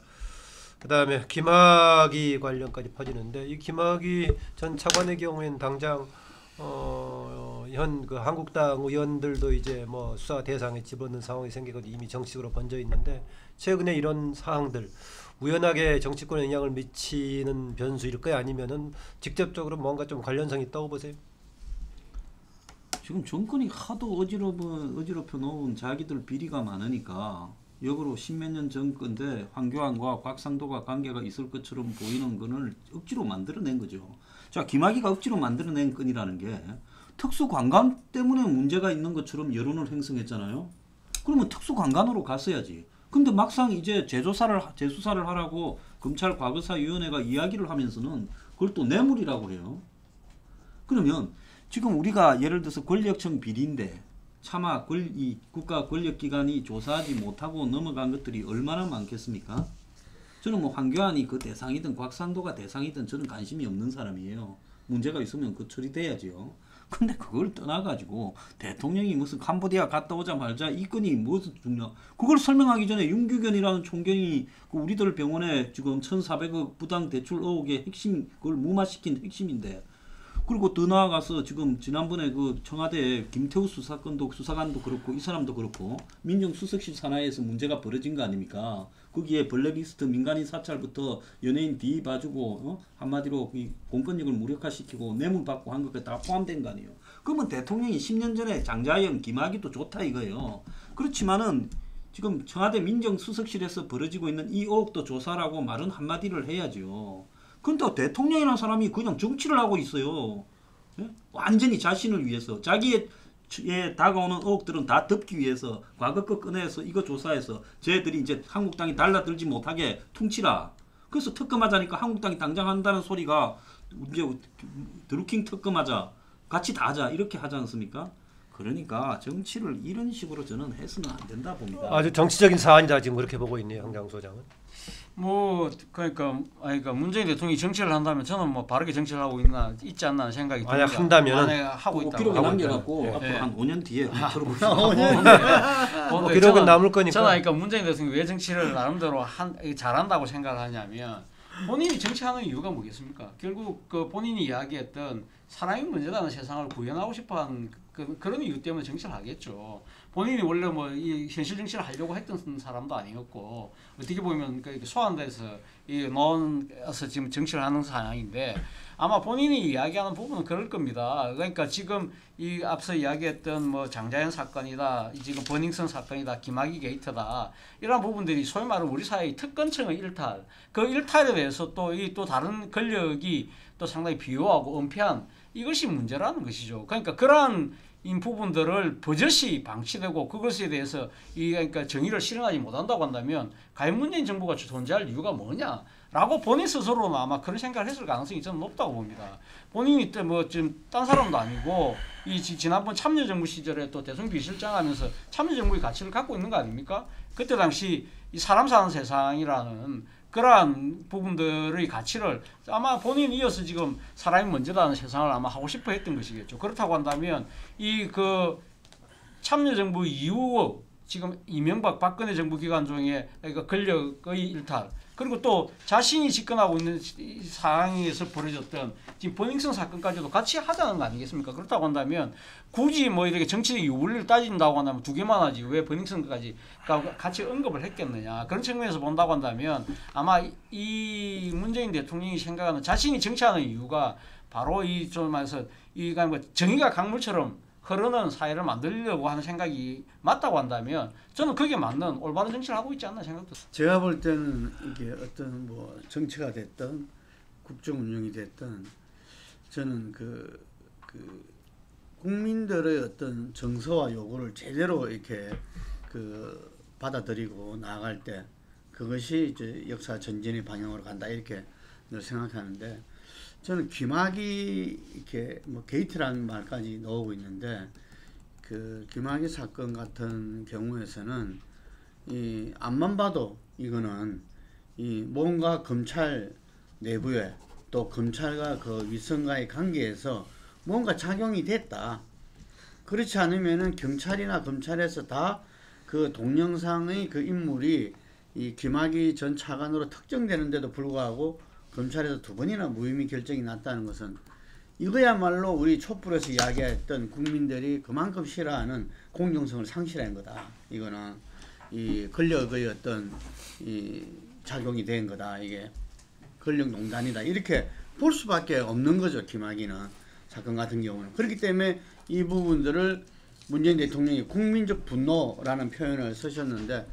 Speaker 1: 그다음에 김학의 관련까지 퍼지는데, 이 김학의 전 차관의 경우에는 당장 현 그 한국당 의원들도 이제 뭐 수사 대상에 집어넣는 상황이 생기고 이미 정식으로 번져 있는데, 최근에 이런 사항들 우연하게 정치권에 영향을 미치는 변수일까요? 아니면은 직접적으로 뭔가 좀 관련성이 있다고 보세요?
Speaker 2: 지금 정권이 하도 어지럽혀 놓은 자기들 비리가 많으니까 역으로 십몇 년 전 건데 황교안과 곽상도가 관계가 있을 것처럼 보이는 건을 억지로 만들어낸 거죠. 자, 김학의가 억지로 만들어낸 건이라는 게 특수관광 때문에 문제가 있는 것처럼 여론을 형성했잖아요. 그러면 특수관광으로 갔어야지. 근데 막상 이제 재수사를 하라고 검찰 과거사위원회가 이야기를 하면서는 그걸 또 뇌물이라고 해요. 그러면 지금 우리가 예를 들어서 권력청 비리인데 차마 이 국가 권력기관이 조사하지 못하고 넘어간 것들이 얼마나 많겠습니까? 저는 뭐 황교안이 그 대상이든 곽상도가 대상이든 저는 관심이 없는 사람이에요. 문제가 있으면 그 처리돼야지요. 근데 그걸 떠나가지고 대통령이 무슨 캄보디아 갔다 오자 말자 이 건이 무슨 중요? 그걸 설명하기 전에 윤규견이라는 총경이 그 우리들 병원에 지금 1,400억 부당 대출 의혹의 핵심, 그걸 무마시킨 핵심인데, 그리고 더 나아가서 지금 지난번에 그 청와대 김태우 수사관도 그렇고 이 사람도 그렇고 민정수석실 산하에서 문제가 벌어진 거 아닙니까? 거기에 블랙리스트 민간인 사찰부터 연예인 뒤 봐주고 한마디로 이 공권력을 무력화시키고 뇌물 받고 한 것까지 다 포함된 거 아니에요. 그러면 대통령이 10년 전에 장자영, 김학의도 좋다 이거예요. 그렇지만은 지금 청와대 민정수석실에서 벌어지고 있는 이 의혹도 조사라고 말은 한마디를 해야죠. 근데 대통령이라는 사람이 그냥 정치를 하고 있어요. 예? 완전히 자신을 위해서, 자기의 다가오는 의혹들은 다 덮기 위해서 과거 거 꺼내서 이거 조사해서 쟤들이 이제 한국당이 달라들지 못하게 퉁치라. 그래서 특검하자니까 한국당이 당장 한다는 소리가 이제 드루킹 특검하자, 같이 다 하자 이렇게 하지 않습니까? 그러니까 정치를 이런 식으로 저는 해서는 안 된다 봅니다.
Speaker 1: 아주 정치적인 사안이다 지금 그렇게 보고 있네요, 한강 소장은.
Speaker 5: 뭐 그러니까 문재인 대통령이 정치를 한다면 저는 뭐 바르게 정치를 하고 있지 않나 하는 생각이 듭니다.
Speaker 1: 만약 한다면은
Speaker 5: 만약에 하고 있다고
Speaker 2: 기록에
Speaker 5: 하고
Speaker 2: 남겨갖고
Speaker 5: 있다면.
Speaker 2: 앞으로
Speaker 5: 예.
Speaker 2: 한 5년 뒤에
Speaker 1: 뭐 기록은 남을 거니까.
Speaker 5: 저는 그러니까 문재인 대통령이 왜 정치를 나름대로 잘한다고 생각을 하냐면, 본인이 정치하는 이유가 뭐겠습니까? 결국 그 본인이 이야기했던 사람이 문제라는 세상을 구현하고 싶어하는 그런 이유 때문에 정치를 하겠죠. 본인이 원래 뭐 이 현실 정치를 하려고 했던 사람도 아니었고, 어떻게 보면 그 소환돼서 이 넣어서 지금 정치를 하는 상황인데, 아마 본인이 이야기하는 부분은 그럴 겁니다. 그러니까 지금 이 앞서 이야기했던 뭐 장자연 사건이다, 지금 버닝썬 사건이다, 김학의 게이트다, 이런 부분들이 소위 말하는 우리 사회의 특권층의 일탈, 그 일탈에 대해서 또 다른 권력이 또 상당히 비호하고 은폐한 이것이 문제라는 것이죠. 그러니까 그러한 이 부분들을 버젓이 방치되고 그것에 대해서 그러니까 정의를 실현하지 못한다고 한다면 과연 문재인 정부가 존재할 이유가 뭐냐라고 본인 스스로는 아마 그런 생각을 했을 가능성이 저는 높다고 봅니다. 본인이 뭐 지금 딴 사람도 아니고 이 지난번 참여정부 시절에 또 대통령 비서실장하면서 참여정부의 가치를 갖고 있는 거 아닙니까? 그때 당시 이 사람 사는 세상이라는 그러한 부분들의 가치를 아마 본인이 이어서 지금 사람이 먼저다는 세상을 아마 하고 싶어 했던 것이겠죠. 그렇다고 한다면 이 그 참여정부 이후 지금 이명박 박근혜 정부 기간 중에 그러니까 권력의 일탈, 그리고 또 자신이 집권하고 있는 이 상황에서 벌어졌던 지금 버닝썬 사건까지도 같이 하자는 거 아니겠습니까? 그렇다고 한다면 굳이 뭐 이렇게 정치적 윤리를 따진다고 한다면 두 개만 하지 왜 버닝썬까지 같이 언급을 했겠느냐, 그런 측면에서 본다고 한다면 아마 이 문재인 대통령이 생각하는 자신이 정치하는 이유가 바로 이 좀 말해서 이 뭐 정의가 강물처럼 흐르는 사회를 만들려고 하는 생각이 맞다고 한다면 저는 그게 맞는 올바른 정치를 하고 있지 않나 생각도.
Speaker 4: 제가 볼 때는 이게 어떤 뭐 정치가 됐든 국정 운영이 됐든 저는 그 국민들의 어떤 정서와 요구를 제대로 이렇게 그 받아들이고 나아갈 때 그것이 이제 역사 전진의 방향으로 간다 이렇게 늘 생각하는데, 저는 김학의 이렇게 뭐 게이트라는 말까지 넣고 있는데, 그 김학의 사건 같은 경우에서는 이 앞만 봐도 이거는 이 뭔가 검찰 내부에 또 검찰과 그 위성과의 관계에서 뭔가 작용이 됐다. 그렇지 않으면은 경찰이나 검찰에서 다 그 동영상의 그 인물이 이 김학의 전 차관으로 특정되는데도 불구하고 검찰에서 2번이나 무혐의 결정이 났다는 것은 이거야말로 우리 촛불에서 이야기했던 국민들이 그만큼 싫어하는 공정성을 상실한 거다. 이거는 이 권력의 어떤 이 작용이 된 거다. 이게 권력농단이다. 이렇게 볼 수밖에 없는 거죠. 김학의는 사건 같은 경우는. 그렇기 때문에 이 부분들을 문재인 대통령이 국민적 분노라는 표현을 쓰셨는데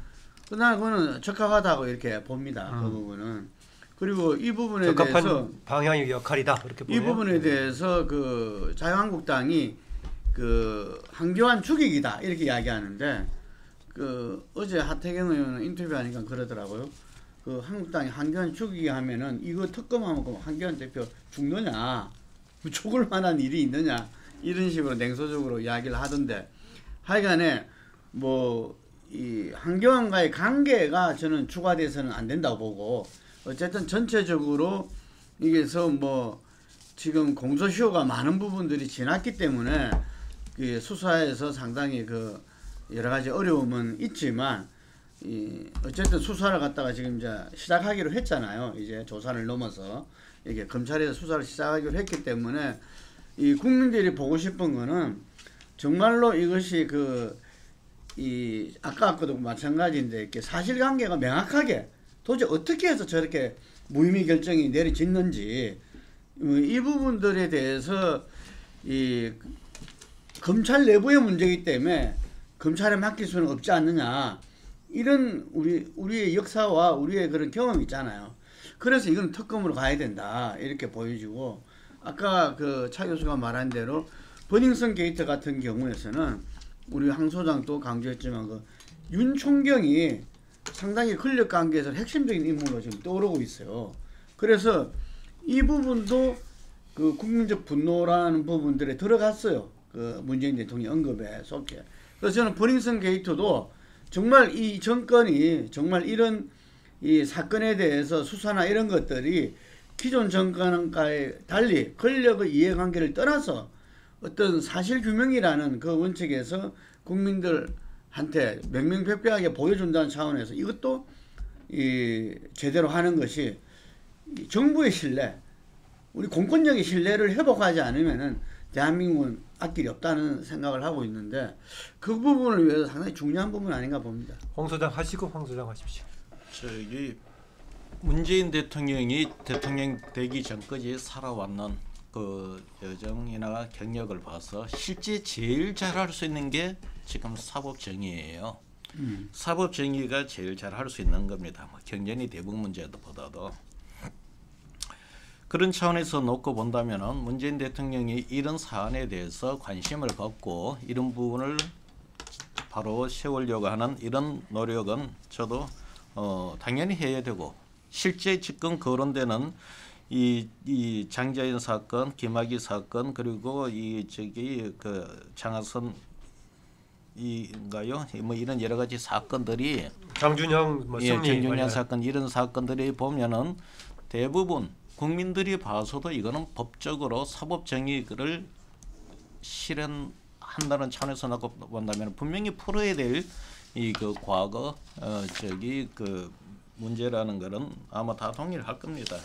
Speaker 4: 나는 그거는 적합하다고 이렇게 봅니다. 그 부분은. 그리고 이 부분에
Speaker 1: 적합한
Speaker 4: 대해서
Speaker 1: 방향의 역할이다 이렇게 보네요.
Speaker 4: 이 부분에 대해서 그 자유한국당이 그 한교안 죽이기다 이렇게 이야기하는데 그 어제 하태경 의원은 인터뷰하니까 그러더라고요. 그 한국당이 한교안 죽이기 하면은 이거 특검하면 그럼 한교안 대표 죽느냐, 죽을 만한 일이 있느냐 이런 식으로 냉소적으로 이야기를 하던데 하여간에 뭐 이 한교안과의 관계가 저는 추가돼서는 안 된다고 보고 어쨌든 전체적으로 이게서 뭐 지금 공소시효가 많은 부분들이 지났기 때문에 그 수사에서 상당히 그 여러 가지 어려움은 있지만 어쨌든 수사를 갖다가 지금 이제 시작하기로 했잖아요. 이제 조사를 넘어서 이게 검찰에서 수사를 시작하기로 했기 때문에 이 국민들이 보고 싶은 거는 정말로 이것이 아까 아까도 마찬가지인데 이렇게 사실관계가 명확하게 도대체 어떻게 해서 저렇게 무혐의 결정이 내려졌는지 이 부분들에 대해서 이 검찰 내부의 문제이기 때문에 검찰에 맡길 수는 없지 않느냐 이런 우리의 역사와 우리의 그런 경험이 있잖아요. 그래서 이건 특검으로 가야 된다 이렇게 보여지고 아까 그 차 교수가 말한 대로 버닝썬 게이트 같은 경우에서는 우리 황 소장도 강조했지만 그 윤 총경이 상당히 권력 관계에서 핵심적인 인물로 지금 떠오르고 있어요. 그래서 이 부분도 그 국민적 분노라는 부분들에 들어갔어요. 그 문재인 대통령 언급에 속해. 그래서 저는 버닝썬 게이트도 정말 이 정권이 정말 이런 이 사건에 대해서 수사나 이런 것들이 기존 정권과의 달리 권력의 이해관계를 떠나서 어떤 사실규명이라는 그 원칙에서 국민들한테 명명백백하게 보여준다는 차원에서 이것도 제대로 하는 것이 정부의 신뢰, 우리 공권력의 신뢰를 회복하지 않으면은 대한민국은 앞길이 없다는 생각을 하고 있는데 그 부분을 위해서 상당히 중요한 부분 아닌가 봅니다.
Speaker 1: 황 소장 하시고 황 소장 하십시오.
Speaker 3: 저기 문재인 대통령이 대통령 되기 전까지 살아왔는 그 여정이나 경력을 봐서 실제 제일 잘할 수 있는 게 지금 사법정의예요. 사법정의가 제일 잘할 수 있는 겁니다. 뭐 경제니 대북 문제보다도. 그런 차원에서 놓고 본다면은 문재인 대통령이 이런 사안에 대해서 관심을 갖고 이런 부분을 바로 세우려고 하는 이런 노력은 저도 당연히 해야 되고 실제 지금 거론되는 이 장자연 사건, 김학의 사건 그리고 그 장하선 인가요? 뭐 이런 여러 가지 사건들이
Speaker 1: 장준영 뭐 승리
Speaker 3: 장준영 사건 이런 사건들이 보면은 대부분 국민들이 봐서도 이거는 법적으로 사법 정의를 실현한다는 차원에서 놓고 본다면 분명히 풀어야 될 이 그 과거 그 문제라는 거는 아마 다 동의를 할 겁니다.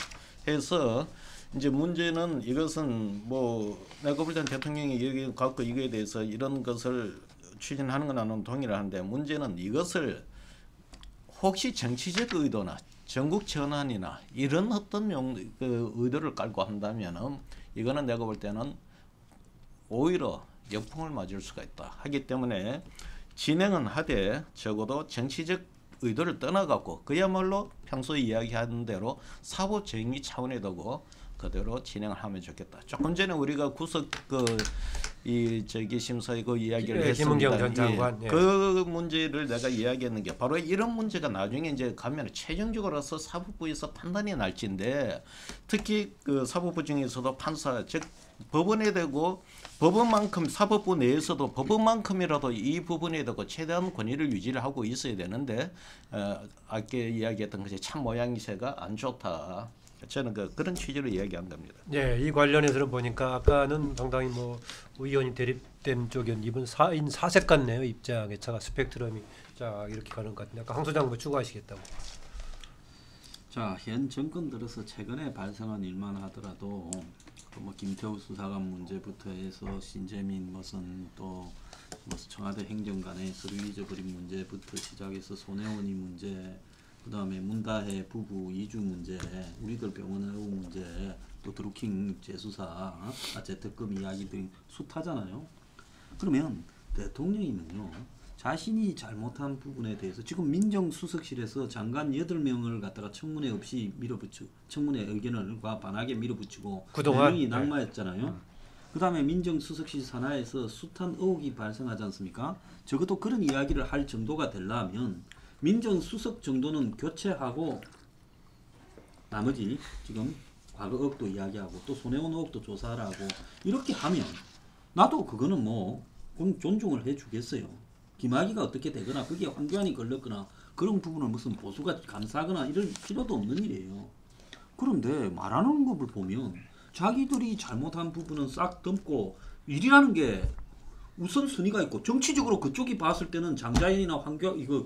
Speaker 3: 해서 이제 문제는 이것은 뭐 내가 볼 때는 대통령이 여기 갖고 이거에 대해서 이런 것을 추진하는 건 나는 동의를 하는데 문제는 이것을 혹시 정치적 의도나 전국 전환이나 이런 어떤 그 의도를 깔고 한다면은 이거는 내가 볼 때는 오히려 역풍을 맞을 수가 있다 하기 때문에 진행은 하되 적어도 정치적 의도를 떠나갖고 그야말로 평소 이야기하는 대로 사법정의 차원에 두고 그대로 진행을 하면 좋겠다. 조금 전에 우리가 구속 심사의 그 이야기를 했습니다.
Speaker 1: 김은경 전 장관.
Speaker 3: 예. 그 문제를 내가 이야기했는 게 바로 이런 문제가 나중에 이제 가면 최종적으로서 사법부에서 판단이 날지인데 특히 그 사법부 중에서도 판사 즉 법원에 대고 법원만큼 사법부 내에서도 법원만큼이라도 이 부분에 대고 최대한 권위를 유지를 하고 있어야 되는데 아까 이야기했던 것이 참 모양새가 안 좋다. 저는 그런 취지로 이야기한 겁니다.
Speaker 1: 예, 이 관련해서는 보니까 아까는 상당히 뭐 의원이 대립된 쪽은 이번 4인 4색 같네요. 입장의 차가 스펙트럼이 자 이렇게 가는 것 같은데 아까 황 소장 뭐 추가하시겠다고.
Speaker 2: 자, 현 정권 들어서 최근에 발생한 일만 하더라도 뭐 김태우 수사관 문제부터 해서 신재민 무슨 또 뭐 청와대 행정관의 서류 잊어버린 문제부터 시작해서 손혜원이 문제, 그다음에 문다혜 부부 이주 문제, 우리들 병원 의혹 문제, 또 드루킹 재수사, 재특검 이야기들이 숱하잖아요. 그러면 대통령이면요, 자신이 잘못한 부분에 대해서 지금 민정수석실에서 장관 8명을 갖다가 청문회 없이 청문회 의견을과 반하게 밀어붙이고
Speaker 1: 그동안
Speaker 2: 4명이 낙마했잖아요. 그 다음에 민정수석실 산하에서 숱한 의혹이 발생하지 않습니까? 적어도 그런 이야기를 할 정도가 되려면 민정수석 정도는 교체하고 나머지 지금 과거 의혹도 이야기하고 또 손혜원 의혹도 조사하라고 이렇게 하면 나도 그거는 뭐 존중을 해주겠어요. 김학의가 어떻게 되거나 거기에 황교안이 걸렸거나 그런 부분을 무슨 보수가 감싸거나 이럴 필요도 없는 일이에요. 그런데 말하는 것을 보면 자기들이 잘못한 부분은 싹 덮고 일이라는 게 우선순위가 있고 정치적으로 그쪽이 봤을 때는 장자연이나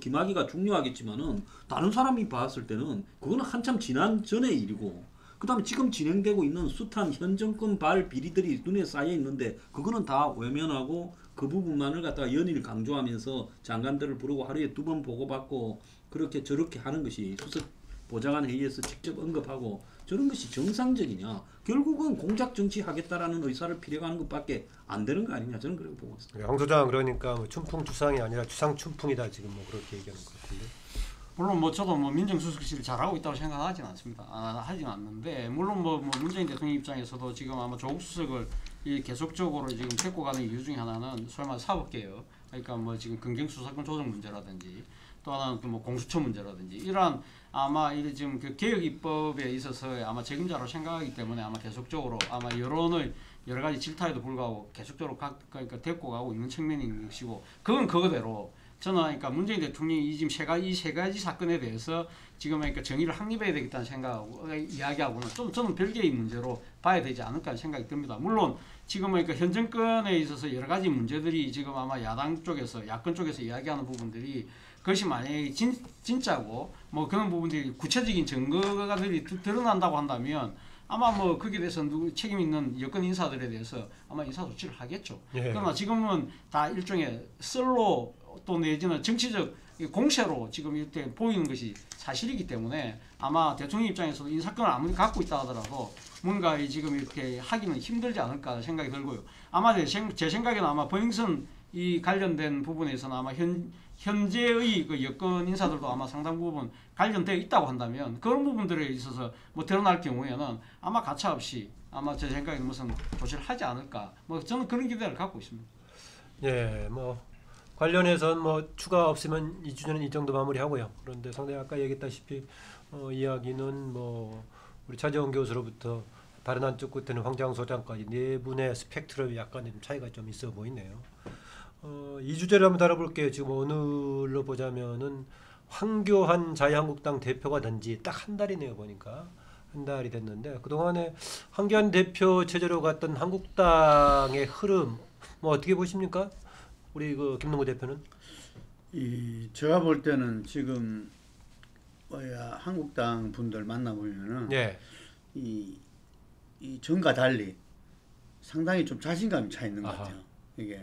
Speaker 2: 김학의가 중요하겠지만은 다른 사람이 봤을 때는 그거는 한참 지난 전의 일이고 그 다음에 지금 진행되고 있는 숱한 현 정권 발 비리들이 눈에 쌓여 있는데 그거는 다 외면하고 그 부분만을 갖다가 연일 강조하면서 장관들을 부르고 하루에 2번 보고받고 그렇게 저렇게 하는 것이 수석 보좌관 회의에서 직접 언급하고 저런 것이 정상적이냐? 결국은 공작 정치 하겠다라는 의사를 피력하는 것밖에 안 되는 거 아니냐? 저는 그렇게 보고 있습니다.
Speaker 1: 황 소장 그러니까 뭐 춘풍 추상이 아니라 추상 춘풍이다 지금 뭐 그렇게 얘기하는 것 같은데.
Speaker 5: 물론 뭐 저도 뭐 민정수석실 잘하고 있다고 생각하지는 않습니다. 하지는 않는데 물론 뭐 문재인 대통령 입장에서도 지금 아마 조국 수석을 이 계속적으로 지금 데리고 가는 이유 중에 하나는 소위 말해 사법개혁, 그러니까 뭐 지금 검경수사권 조정 문제라든지 또 하나는 그 뭐 공수처 문제라든지 이러한 아마 이 지금 그 개혁 입법에 있어서 아마 책임자로 생각하기 때문에 아마 계속적으로 아마 여론의 여러 가지 질타에도 불구하고 계속적으로 그러니까 데리고 가고 있는 측면인 것이고 그건 그거대로. 저는 그러니까 문재인 대통령이 지금 이 세 가지 사건에 대해서 지금 그러니까 정의를 확립해야 되겠다는 생각하고 이야기하고는 좀 저는 별개의 문제로 봐야 되지 않을까 하는 생각이 듭니다. 물론 지금 그러니까 현 정권에 있어서 여러 가지 문제들이 지금 아마 야권 쪽에서 이야기하는 부분들이 그것이 만약에 진짜고 뭐 그런 부분들이 구체적인 증거가들이 드러난다고 한다면 아마 뭐 거기에 대해서 책임 있는 여권 인사들에 대해서 아마 인사 조치를 하겠죠.
Speaker 1: 예.
Speaker 5: 그러나 지금은 다 일종의 썰로 또 내지는 정치적 공세로 지금 이렇게 보이는 것이 사실이기 때문에 아마 대통령 입장에서도 이 사건을 아무리 갖고 있다 하더라도 뭔가 지금 이렇게 하기는 힘들지 않을까 생각이 들고요. 아마 제 생각에는 아마 버닝썬 이 관련된 부분에서는 아마 현재의 그 여권 인사들도 아마 상당 부분 관련되어 있다고 한다면 그런 부분들에 있어서 뭐 드러날 경우에는 아마 가차없이 아마 제 생각에는 무슨 조치를 하지 않을까. 뭐 저는 그런 기대를 갖고 있습니다.
Speaker 1: 예, 뭐 관련해서는 뭐 추가 없으면 2주년은 이 정도 마무리하고요. 그런데 상당히 아까 얘기했다시피 이야기는 뭐 우리 차재원 교수로부터 다른 한쪽 끝에는 황장 소장까지 네 분의 스펙트럼이 약간 좀 차이가 좀 있어 보이네요. 이 주제를 한번 다뤄볼게요. 지금 오늘로 보자면은 황교안 자유한국당 대표가 된 지 딱 한 달이네요. 보니까 한 달이 됐는데 그동안에 황교안 대표 체제로 갔던 한국당의 흐름 뭐 어떻게 보십니까? 우리 그 김동구 대표는?
Speaker 4: 제가 볼 때는 지금 한국당 분들 만나보면은
Speaker 1: 예.
Speaker 4: 이 전과 달리 상당히 좀 자신감이 차 있는 것 같아요. 이게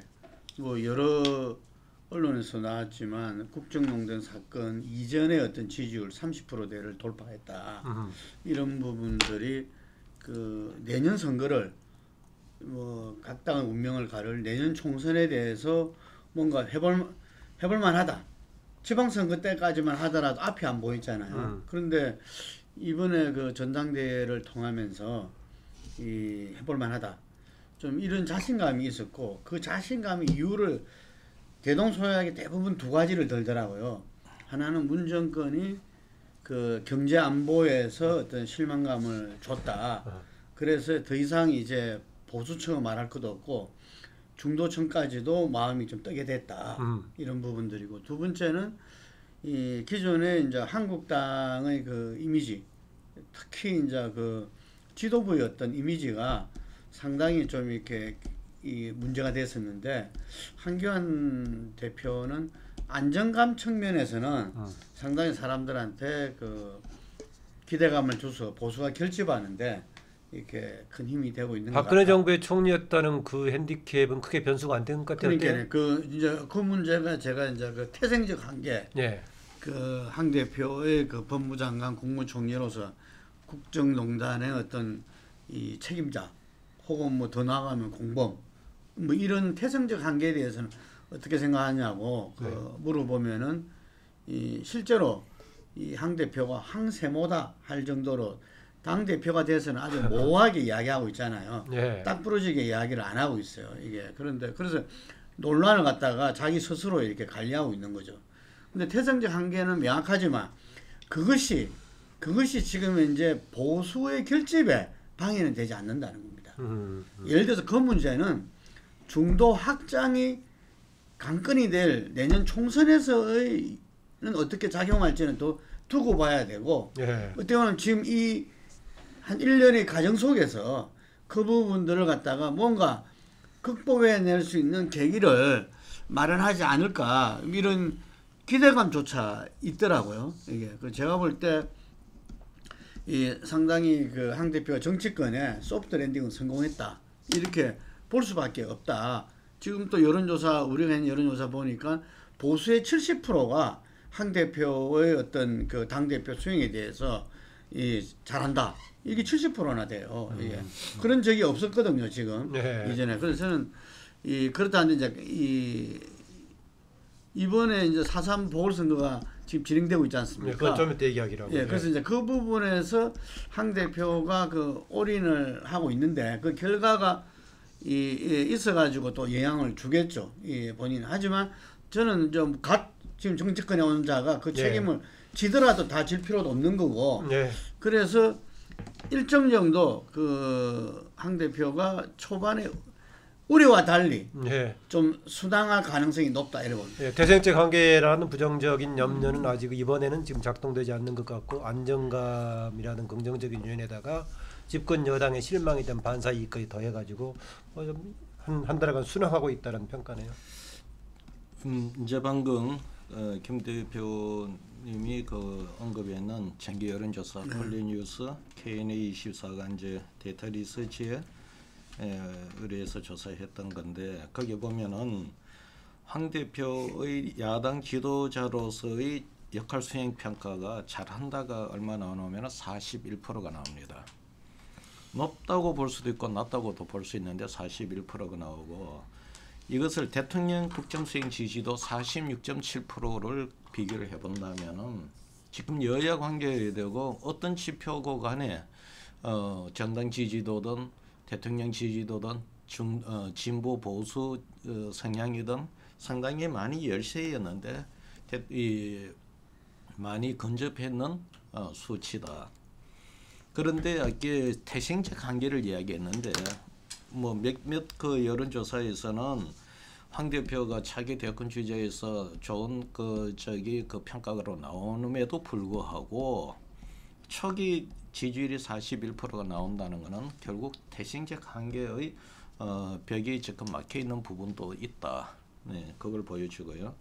Speaker 4: 뭐 여러 언론에서 나왔지만 국정농단 사건 이전의 어떤 지지율 30%대를 돌파했다. 이런 부분들이 그 내년 선거를 뭐 각 당의 운명을 가를 내년 총선에 대해서 뭔가 해볼 만하다. 지방선거 때까지만 하더라도 앞이 안 보이잖아요. 그런데 이번에 그 전당대회를 통하면서 해볼 만하다. 좀 이런 자신감이 있었고 그 자신감의 이유를 대동소이하게 대부분 2가지를 들더라고요. 하나는 문 정권이 그 경제 안보에서 어떤 실망감을 줬다. 그래서 더 이상 이제 보수층은 말할 것도 없고 중도층까지도 마음이 좀 뜨게 됐다. 이런 부분들이고 2번째는 이 기존에 이제 한국당의 그 이미지 특히 이제 그 지도부의 어떤 이미지가 상당히 좀 이렇게 이 문제가 됐었는데 한교안 대표는 안정감 측면에서는 상당히 사람들한테 그 기대감을 줘서 보수가 결집하는데 이렇게 큰 힘이 되고 있는 것 같다.
Speaker 1: 박근혜 정부의 총리였다는 그 핸디캡은 크게 변수가 안 된 것 같아요.
Speaker 4: 그러니까 그 이제 그 문제가 제가 이제 그 태생적 한계,
Speaker 1: 예.
Speaker 4: 그 황 대표의 그 법무장관 국무총리로서 국정농단의 어떤 이 책임자 혹은 뭐 더 나아가면 공범 뭐 이런 태생적 한계에 대해서는 어떻게 생각하냐고 그 물어보면은 이 실제로 이 황 대표가 황세모다 할 정도로 당 대표가 돼서는 아주 모호하게 이야기하고 있잖아요.
Speaker 1: 예.
Speaker 4: 딱 부러지게 이야기를 안 하고 있어요. 이게 그런데 그래서 논란을 갖다가 자기 스스로 이렇게 관리하고 있는 거죠. 근데 태생적 한계는 명확하지만 그것이 지금 이제 보수의 결집에 방해는 되지 않는다는 겁니다. 예를 들어서 그 문제는 중도 확장이 관건이 될 내년 총선에서는 어떻게 작용할지는 또 두고 봐야 되고
Speaker 1: 예.
Speaker 4: 어떻게 보면 지금 이 한 1년의 과정 속에서 그 부분들을 갖다가 뭔가 극복해낼 수 있는 계기를 마련하지 않을까 이런 기대감조차 있더라고요. 이게 그 제가 볼 때 이 상당히 그 황 대표가 정치권에 소프트 랜딩은 성공했다 이렇게 볼 수밖에 없다. 지금 또 여론조사 우리가 한 여론조사 보니까 보수의 70%가 황 대표의 어떤 그 당 대표 수행에 대해서 이 잘한다. 이게 70%나 돼요. 이게 그런 적이 없었거든요 지금
Speaker 1: 네.
Speaker 4: 이전에. 그래서 저는 이 그렇다는데 이제 이번에 이제 4.3 보궐선거가 지금 진행되고 있지 않습니까?
Speaker 1: 그건 좀 이따 얘기하기로 하고.
Speaker 4: 예, 그래서 이제 그 부분에서 황 대표가 그 올인을 하고 있는데 그 결과가 있어가지고 또 영향을 주겠죠. 본인. 하지만 저는 좀 지금 정치권에 온 자가 그 책임을 지더라도 다 질 필요도 없는 거고.
Speaker 1: 예.
Speaker 4: 그래서 일정 정도 그 황 대표가 초반에 우려와 달리
Speaker 1: 예.
Speaker 4: 좀 순항할 가능성이 높다 이래 봅니다.
Speaker 1: 예, 태생적 한계라는 부정적인 염려는 아직 이번에는 지금 작동되지 않는 것 같고 안정감이라는 긍정적인 요인에다가 집권 여당의 실망이 된 반사 이익까지 더해가지고 한 달간 순항하고 있다는 평가네요.
Speaker 3: 이제 방금 김 대표님이 그 언급에는 정기 여론조사 폴리뉴스 K&A24가 이제 데이터 리서치에 의뢰해서 조사했던 건데 거기 보면은 황 대표의 야당 지도자로서의 역할 수행 평가가 잘한다가 얼마 나오냐면 41%가 나옵니다. 높다고 볼 수도 있고 낮다고도 볼 수 있는데 41%가 나오고 이것을 대통령 국정 수행 지지도 46.7%를 비교를 해본다면은 지금 여야 관계에 되고 어떤 지표고 간에 정당 지지도든 대통령 지지도든 진보 보수 성향이든 상당히 많이 열세였는데 많이 근접했는 수치다. 그런데 이게 태생적 한계를 이야기했는데 뭐 몇몇 그 여론조사에서는 황 대표가 차기 대권 주자에서 좋은 그 평가로 나오는에도 불구하고 초기 지지율이 41%가 나온다는 것은 결국 태생적 한계의 벽이 지금 막혀 있는 부분도 있다. 네, 그걸 보여주고요.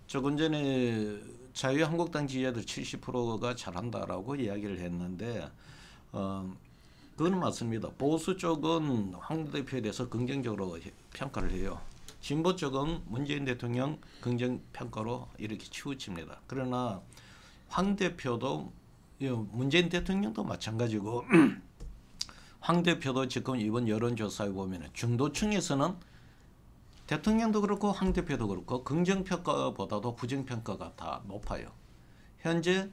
Speaker 3: 조금 전에 자유한국당 지지자들 70%가 잘한다라고 이야기를 했는데 그건 맞습니다. 보수 쪽은 황 대표에 대해서 긍정적으로 평가를 해요. 진보 쪽은 문재인 대통령 긍정 평가로 이렇게 치우칩니다. 그러나 황 대표도 문재인 대통령도 마찬가지고 황 대표도 지금 이번 여론조사에 보면 중도층에서는 대통령도 그렇고 황 대표도 그렇고 긍정평가보다도 부정평가가 다 높아요. 현재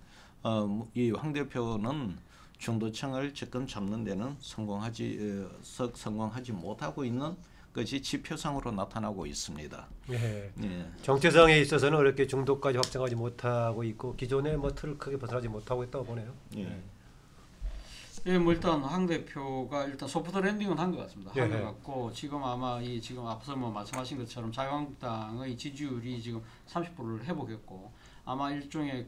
Speaker 3: 이 황 대표는 중도층을 지금 잡는 데는 성공하지 못하고 있는 것이 지표상으로 나타나고 있습니다.
Speaker 1: 예.
Speaker 3: 예.
Speaker 1: 정체성에 있어서는 어렵게 중도까지 확장하지 못하고 있고 기존의 뭐 틀을 크게 벗어나지 못하고 있다고 보네요.
Speaker 3: 예.
Speaker 5: 예, 뭐 일단 황 대표가 일단 소프트 랜딩은 한 것 같습니다. 한 것
Speaker 1: 예.
Speaker 5: 같고 지금 아마 지금 앞서 뭐 말씀하신 것처럼 자유한국당의 지지율이 지금 30%를 회복했고 아마 일종의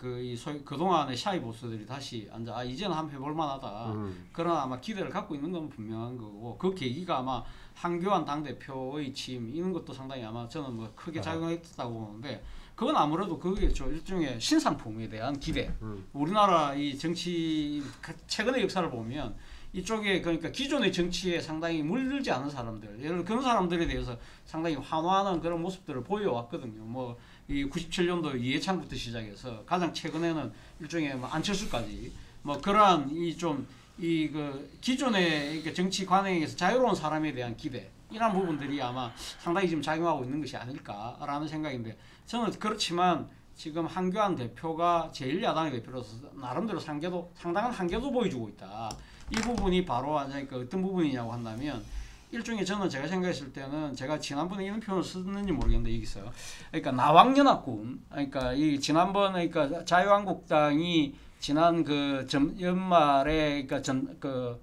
Speaker 5: 그동안의 샤이 보스들이 다시 앉아 이제는 한번 해볼 만하다. 그런 아마 기대를 갖고 있는 건 분명한 거고 그 계기가 아마 한교안 당대표의 취임 이런 것도 상당히 아마 저는 뭐 크게 작용했다고 보는데 그건 아무래도 그게 일종의 신상품에 대한 기대. 우리나라 이 정치 최근의 역사를 보면 이쪽에 그러니까 기존의 정치에 상당히 물들지 않은 사람들, 예를 들어 그런 사람들에 대해서 상당히 환호하는 그런 모습들을 보여왔거든요. 뭐 이 97년도 이해창부터 시작해서 가장 최근에는 일종의 뭐 안철수까지 뭐 그러한 그 기존의 정치 관행에서 자유로운 사람에 대한 기대 이런 부분들이 아마 상당히 지금 작용하고 있는 것이 아닐까라는 생각인데 저는 그렇지만 지금 한교안 대표가 제1야당의 대표로서 나름대로 상당한 한계도 보여주고 있다. 이 부분이 바로 그러니까 어떤 부분이냐고 한다면 일종의 저는 제가 생각했을 때는 제가 지난번에 이런 표현을 썼는지 모르겠는데 여기서 그러니까 나왕연합군 그러니까 이 지난번 그러니까 자유한국당이 지난 그 연말에 그러니까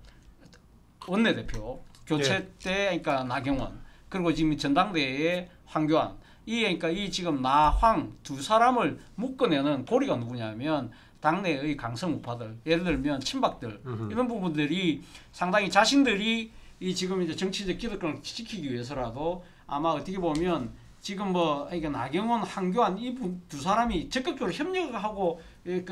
Speaker 5: 원내대표 교체 때 그러니까 나경원 그리고 지금 전당대회에 황교안 그러니까 이 지금 나황 두 사람을 묶어내는 고리가 누구냐면 당내의 강성 우파들 예를 들면 친박들 이런 부분들이 상당히 자신들이 이 지금 이제 정치적 기득권을 지키기 위해서라도 아마 어떻게 보면 지금 뭐 그러니까 나경원, 한교안 이 두 사람이 적극적으로 협력하고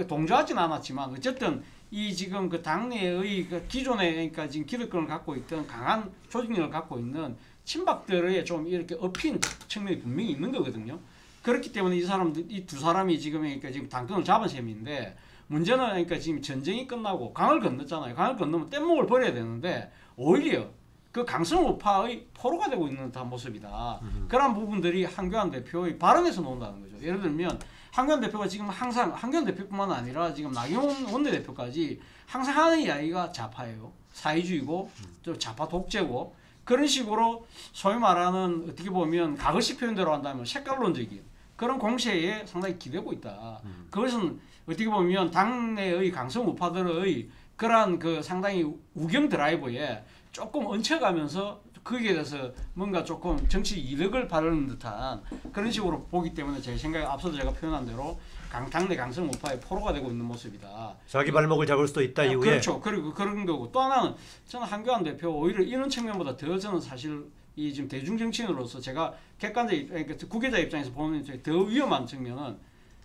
Speaker 5: 동조하진 않았지만 어쨌든 이 지금 그 당내의 그 기존의 그러니까 지금 기득권을 갖고 있던 강한 조직력을 갖고 있는 친박들의 좀 이렇게 엎인 측면이 분명히 있는 거거든요. 그렇기 때문에 이 두 사람이 지금 그러니까 지금 당권을 잡은 셈인데 문제는 그러니까 지금 전쟁이 끝나고 강을 건넜잖아요. 강을 건너면 뗏목을 버려야 되는데 오히려 그 강성 우파의 포로가 되고 있는 듯한 모습이다. 그런 부분들이 한교안 대표의 발언에서 나온다는 거죠. 예를 들면 한교안 대표가 지금 항상 한교안 대표뿐만 아니라 지금 나경원 원내대표까지 항상 하는 이야기가 좌파예요. 사회주의고 또 좌파 독재고 그런 식으로 소위 말하는 어떻게 보면 가글식 표현대로 한다면 색깔론적인 그런 공세에 상당히 기대고 있다. 그것은 어떻게 보면 당내의 강성 우파들의 그러한 그 상당히 우경 드라이브에 조금 얹혀가면서 거기에 대해서 뭔가 조금 정치 이득을 바라는 듯한 그런 식으로 보기 때문에 제 생각에 앞서도 제가 표현한 대로 당내 강성 우파의 포로가 되고 있는 모습이다.
Speaker 1: 자기 발목을 잡을 수도 있다 이후에.
Speaker 5: 그렇죠. 그리고 그런 거고 또 하나는 저는 한교안 대표 오히려 이런 측면보다 더 저는 사실 이 지금 대중 정치인으로서 제가 객관적 그러니까 구계자 입장에서 보면 더 위험한 측면은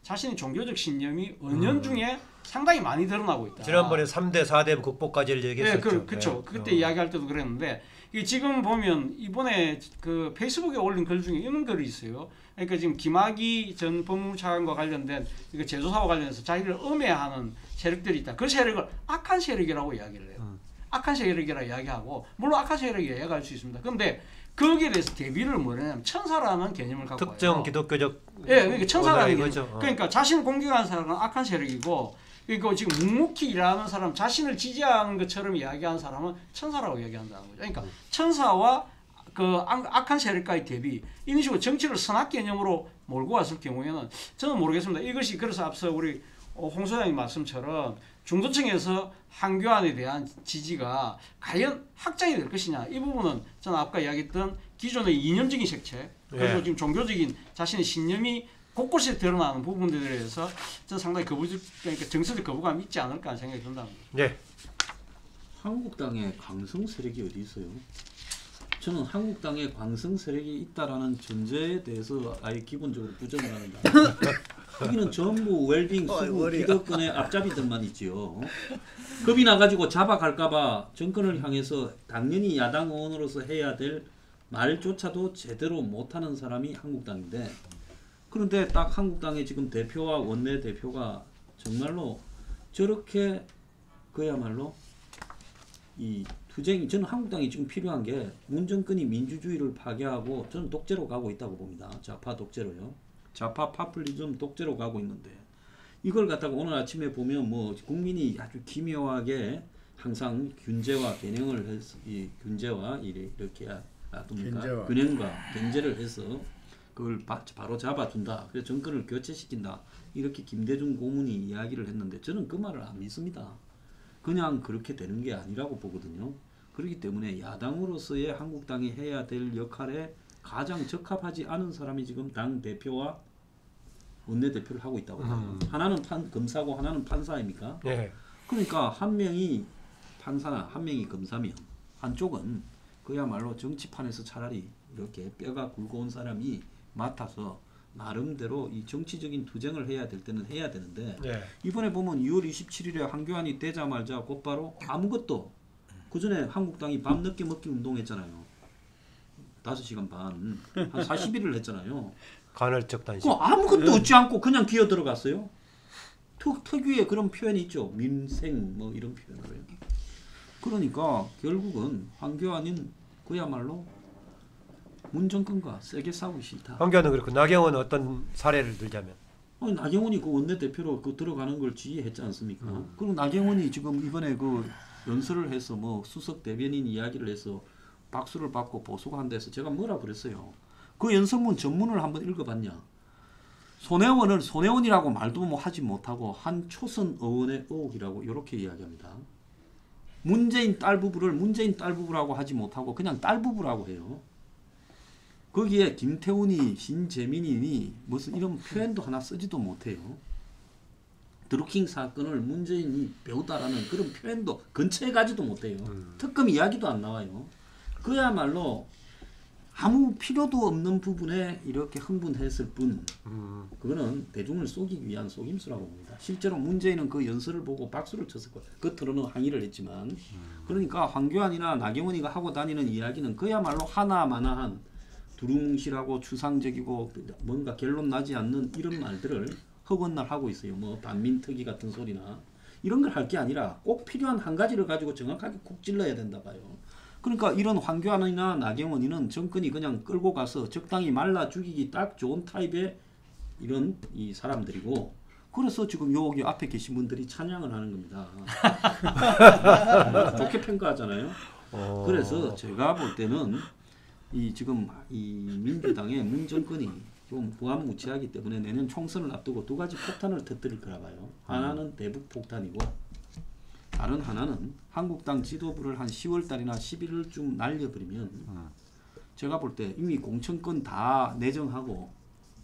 Speaker 5: 자신의 종교적 신념이 은연중에 상당히 많이 드러나고 있다.
Speaker 1: 지난번에 3대 4대 극복까지를 얘기했었죠.
Speaker 5: 네, 그렇죠. 그때 이야기할 때도 그랬는데 지금 보면 이번에 그 페이스북에 올린 글 중에 이런 글이 있어요. 그러니까 지금 김학의 전 법무부 차관과 관련된 이거 제조사와 관련해서 자기를 음해하는 세력들이 있다. 그 세력을 악한 세력이라고 이야기를 해요. 악한 세력이라고 이야기하고 물론 악한 세력이라고 이야기할 수 있습니다. 그런데 거기에 대해서 대비를 뭐냐면 천사라는 개념을 갖고
Speaker 1: 특정
Speaker 5: 와요.
Speaker 1: 기독교적
Speaker 5: 그러니까 천사라는
Speaker 1: 거죠.
Speaker 5: 그러니까 자신을 공격하는 사람은 악한 세력이고 그러니까 지금 묵묵히 일하는 사람 자신을 지지하는 것처럼 이야기하는 사람은 천사라고 이야기한다는 거죠. 그러니까 천사와 그 악한 세력과의 대비 이런 식으로 정치를 선악 개념으로 몰고 왔을 경우에는 저는 모르겠습니다. 이것이 그래서 앞서 우리 홍 소장님 말씀처럼 중도층에서 한교안에 대한 지지가 과연 확장이 될 것이냐 이 부분은 저는 아까 이야기했던 기존의 이념적인 색채 그리고 지금 종교적인 자신의 신념이 곳곳에 드러나는 부분들에 대해서 저는 상당히 그러니까 정서적 거부감이 있지 않을까 하는 생각이 든다는 거죠.
Speaker 1: 네.
Speaker 2: 한국당에 강성 세력이 어디 있어요? 저는 한국당에 강성 세력이 있다라는 전제에 대해서 아예 기본적으로 부정을 합니다. 여기는 전부 웰빙, 수구, 기득권의 앞잡이들만 있지요. 겁이 나가지고 잡아갈까봐 정권을 향해서 당연히 야당 의원으로서 해야 될 말조차도 제대로 못하는 사람이 한국당인데 그런데 딱 한국당의 지금 대표와 원내대표가 정말로 저렇게 그야말로 이 투쟁이 저는 한국당이 지금 필요한 게 문정권이 민주주의를 파괴하고 저는 독재로 가고 있다고 봅니다. 좌파 독재로요. 좌파 파퓰리즘 독재로 가고 있는데 이걸 갖다가 오늘 아침에 보면 뭐 국민이 아주 기묘하게 항상 균제와 개념을 해서 이 균제와 이렇게 놔둡니까? 균형과 견제를 해서 그걸 바로 잡아둔다. 그래서 정권을 교체시킨다. 이렇게 김대중 고문이 이야기를 했는데 저는 그 말을 안 믿습니다. 그냥 그렇게 되는 게 아니라고 보거든요. 그렇기 때문에 야당으로서의 한국당이 해야 될 역할에 가장 적합하지 않은 사람이 지금 당 대표와 원내대표를 하고 있다고 봐요. 하나는 검사고 하나는 판사 아닙니까?
Speaker 1: 예.
Speaker 2: 그러니까 한 명이 판사나 한 명이 검사면 한쪽은 그야말로 정치판에서 차라리 이렇게 뼈가 굵어온 사람이 맡아서 나름대로 이 정치적인 투쟁을 해야 될 때는 해야 되는데
Speaker 1: 예.
Speaker 2: 이번에 보면 2월 27일에 한교안이 되자마자 곧바로 아무것도 그전에 한국당이 밤늦게 먹기 운동했잖아요. 5시간 반, 한 40일을 했잖아요.
Speaker 1: 간헐적 단식.
Speaker 2: 그 아무것도 얻지 않고 그냥 기어 들어갔어요. 특유의 그런 표현이 있죠. 민생 뭐 이런 표현을 해요. 그러니까 결국은 한교안은 그야말로 문정권과 세게 싸우기 싫다.
Speaker 1: 황교안은 그렇고 나경원은 어떤 사례를 들자면
Speaker 2: 아니, 나경원이 그 원내대표로 그 들어가는 걸 지휘했지 않습니까? 그리고 나경원이 지금 이번에 그 연설을 해서 뭐 수석 대변인 이야기를 해서 박수를 받고 보수가 한다 해서 제가 뭐라 그랬어요. 그 연설문 전문을 한번 읽어봤냐. 손혜원을 손혜원이라고 말도 뭐 하지 못하고 한 초선 의원의 의혹이라고 이렇게 이야기합니다. 문재인 딸 부부를 문재인 딸 부부라고 하지 못하고 그냥 딸 부부라고 해요. 거기에 김태훈이 신재민이니 무슨 이런 표현도 하나 쓰지도 못해요. 드루킹 사건을 문재인이 배우다라는 그런 표현도 근처에 가지도 못해요. 특검 이야기도 안 나와요. 그야말로 아무 필요도 없는 부분에 이렇게 흥분했을 뿐 그거는 대중을 속이기 위한 속임수라고 봅니다. 실제로 문재인은 그 연설을 보고 박수를 쳤을 거예요. 겉으로는 항의를 했지만 그러니까 황교안이나 나경원이가 하고 다니는 이야기는 그야말로 하나마나한 두루뭉실하고 추상적이고 뭔가 결론 나지 않는 이런 말들을 허건날 하고 있어요. 뭐 반민특위 같은 소리나 이런 걸 할 게 아니라 꼭 필요한 한 가지를 가지고 정확하게 콕 찔러야 된다 봐요. 그러니까 이런 황교안이나 나경원이는 정권이 그냥 끌고 가서 적당히 말라 죽이기 딱 좋은 타입의 이런 이 사람들이고 그래서 지금 여기 앞에 계신 분들이 찬양을 하는 겁니다. 좋게 평가하잖아요. 그래서 제가 볼 때는 이 지금 이 민주당의 문정권이 좀 부안무치하기 때문에 내년 총선을 앞두고 두 가지 폭탄을 터뜨릴 거라 봐요. 하나는 대북 폭탄이고 다른 하나는 한국당 지도부를 한 10월 달이나 11월쯤 날려버리면 제가 볼 때 이미 공천권 다 내정하고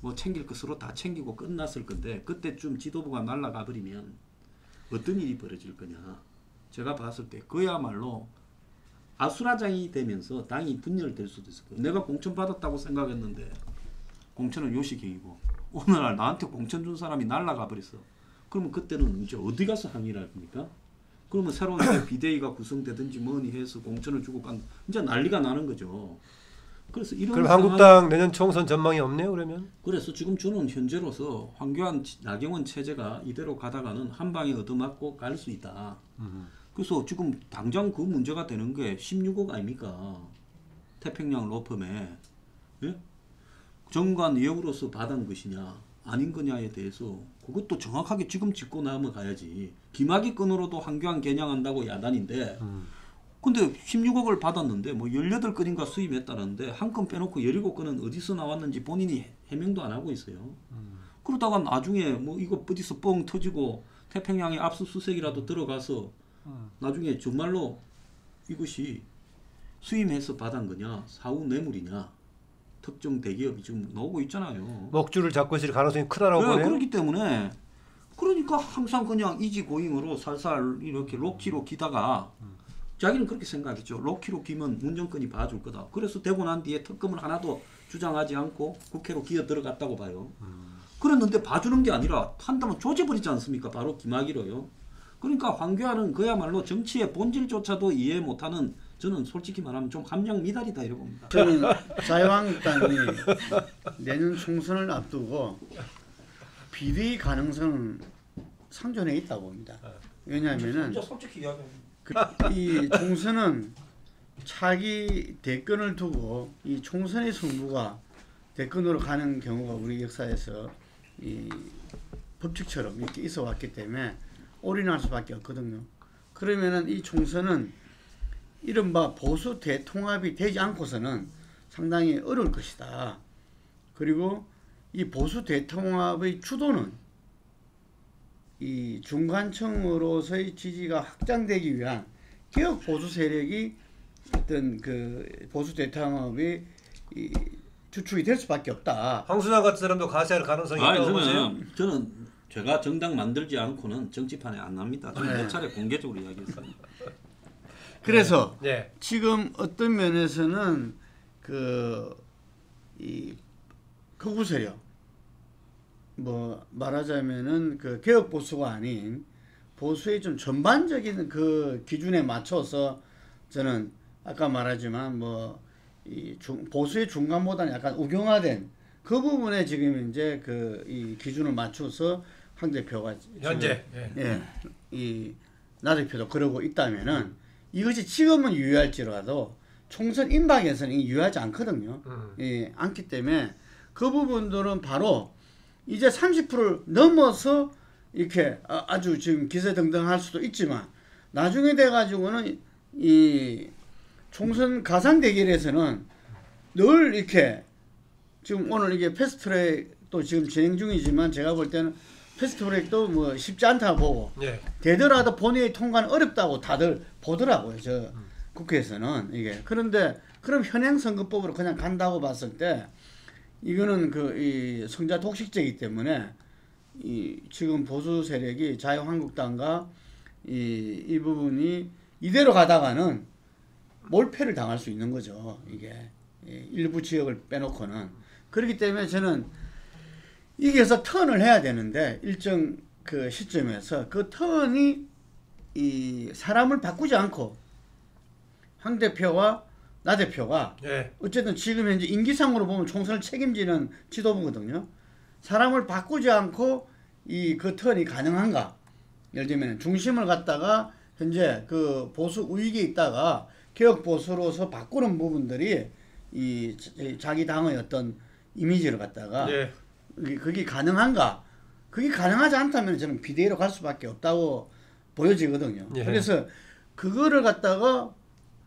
Speaker 2: 뭐 챙길 것으로 다 챙기고 끝났을 건데 그때쯤 지도부가 날아가 버리면 어떤 일이 벌어질 거냐. 제가 봤을 때 그야말로 아수라장이 되면서 당이 분열될 수도 있을 거예요. 내가 공천 받았다고 생각했는데 공천은 요식행위고 오늘날 나한테 공천 준 사람이 날아가 버렸어. 그러면 그때는 이제 어디 가서 항의를 할 겁니까? 그러면 새로운 비대위가 구성되든지 뭐니 해서 공천을 주고 간 이제 난리가 나는 거죠. 그래서 이런
Speaker 1: 그럼 한국당 내년 총선 전망이 없네요. 그러면
Speaker 2: 그래서 지금 저는 현재로서 황교안 나경원 체제가 이대로 가다가는 한 방에 얻어맞고 갈 수 있다. 그래서 지금 당장 그 문제가 되는 게 16억 아닙니까? 태평양 로펌에 예? 정관 예우로서 받은 것이냐 아닌 거냐에 대해서 그것도 정확하게 지금 짚고 넘어가야지. 김학의 건으로도 황교안 겨냥한다고 야단인데 근데 16억을 받았는데 뭐 18건인가 수임했다는데 한 건 빼놓고 17건은 어디서 나왔는지 본인이 해명도 안 하고 있어요. 그러다가 나중에 뭐 이거 어디서 뻥 터지고 태평양에 압수수색이라도 들어가서 나중에 정말로 이것이 수임해서 받은 거냐 사후 뇌물이냐 특정 대기업이 지금 나오고 있잖아요.
Speaker 1: 목줄을 잡고 있을 가능성이 크다라고
Speaker 2: 네,
Speaker 1: 보네요.
Speaker 2: 그렇기 때문에 그러니까 항상 그냥 이지고잉으로 살살 이렇게 로키로 기다가 자기는 그렇게 생각했죠. 로키로 기면 문정권이 봐줄 거다. 그래서 되고 난 뒤에 특검을 하나도 주장하지 않고 국회로 기어 들어갔다고 봐요. 그랬는데 봐주는 게 아니라 한다면 조져버리지 않습니까? 바로 김학의로요. 그러니까 황교안은 그야말로 정치의 본질조차도 이해 못하는 저는 솔직히 말하면 좀 함량 미달이다 이러고 봅니다.
Speaker 4: 저는 자유한국당이 내년 총선을 앞두고 비대위 가능성은 상존해 있다고 봅니다. 왜냐하면은
Speaker 2: 솔직히 이야기합니다.
Speaker 4: 이 총선은 차기 대권을 두고 이 총선의 승부가 대권으로 가는 경우가 우리 역사에서 이 법칙처럼 이렇게 있어 왔기 때문에 올인할 수밖에 없거든요. 그러면은 이 총선은 이른바 보수 대통합이 되지 않고서는 상당히 어려울 것이다. 그리고 이 보수 대통합의 주도는 이 중간층으로서의 지지가 확장되기 위한 개혁 보수 세력이 어떤 그 보수 대통합의 이 주축이 될 수밖에 없다.
Speaker 1: 황순환 같은 사람도 가세할 가능성이
Speaker 2: 아,
Speaker 1: 있다고 보세요?
Speaker 2: 저는 제가 정당 만들지 않고는 정치판에 안 납니다. 저는
Speaker 4: 네.
Speaker 2: 몇 차례 공개적으로 이야기했어요.
Speaker 4: 그래서
Speaker 1: 네.
Speaker 4: 지금 어떤 면에서는 이 극우 세력 뭐 말하자면은 그 개혁 보수가 아닌 보수의 좀 전반적인 그 기준에 맞춰서 저는 아까 말하지만 뭐 이 보수의 중간보다는 약간 우경화된 그 부분에 지금 이제 그 이 기준을 맞춰서 황 대표가
Speaker 1: 현재
Speaker 4: 예, 이 나 대표도 그러고 있다면은 이것이 지금은 유효할지라도 총선 임박에서는 이게 유효하지 않거든요. 예, 않기 때문에 그 부분들은 바로 이제 30%를 넘어서 이렇게 아주 지금 기세등등할 수도 있지만 나중에 돼 가지고는 이 총선 가상 대결에서는 늘 이렇게 지금 오늘 이게 패스트트랙도 지금 진행 중이지만 제가 볼 때는 패스트트랙도 뭐 쉽지 않다 보고
Speaker 1: 예.
Speaker 4: 되더라도 본회의 통과는 어렵다고 다들 보더라고요. 저 국회에서는 이게 그런데 그럼 현행 선거법으로 그냥 간다고 봤을 때 이거는 그 이 성자 독식제이기 때문에 이 지금 보수 세력이 자유한국당과 이 부분이 이대로 가다가는 몰패를 당할 수 있는 거죠. 이게 일부 지역을 빼놓고는 그렇기 때문에 저는 이게서 턴을 해야 되는데 일정 그 시점에서 그 턴이 이 사람을 바꾸지 않고 황 대표와 나 대표가
Speaker 1: 예.
Speaker 4: 어쨌든 지금 현재 임기상으로 보면 총선을 책임지는 지도부거든요. 사람을 바꾸지 않고 이 그 턴이 가능한가? 예를 들면 중심을 갖다가 현재 그 보수 우익에 있다가 개혁 보수로서 바꾸는 부분들이 이 자기 당의 어떤 이미지를 갖다가
Speaker 1: 예.
Speaker 4: 그게 가능한가? 그게 가능하지 않다면 저는 비대위로 갈 수밖에 없다고 보여지거든요.
Speaker 1: 예.
Speaker 4: 그래서 그거를 갖다가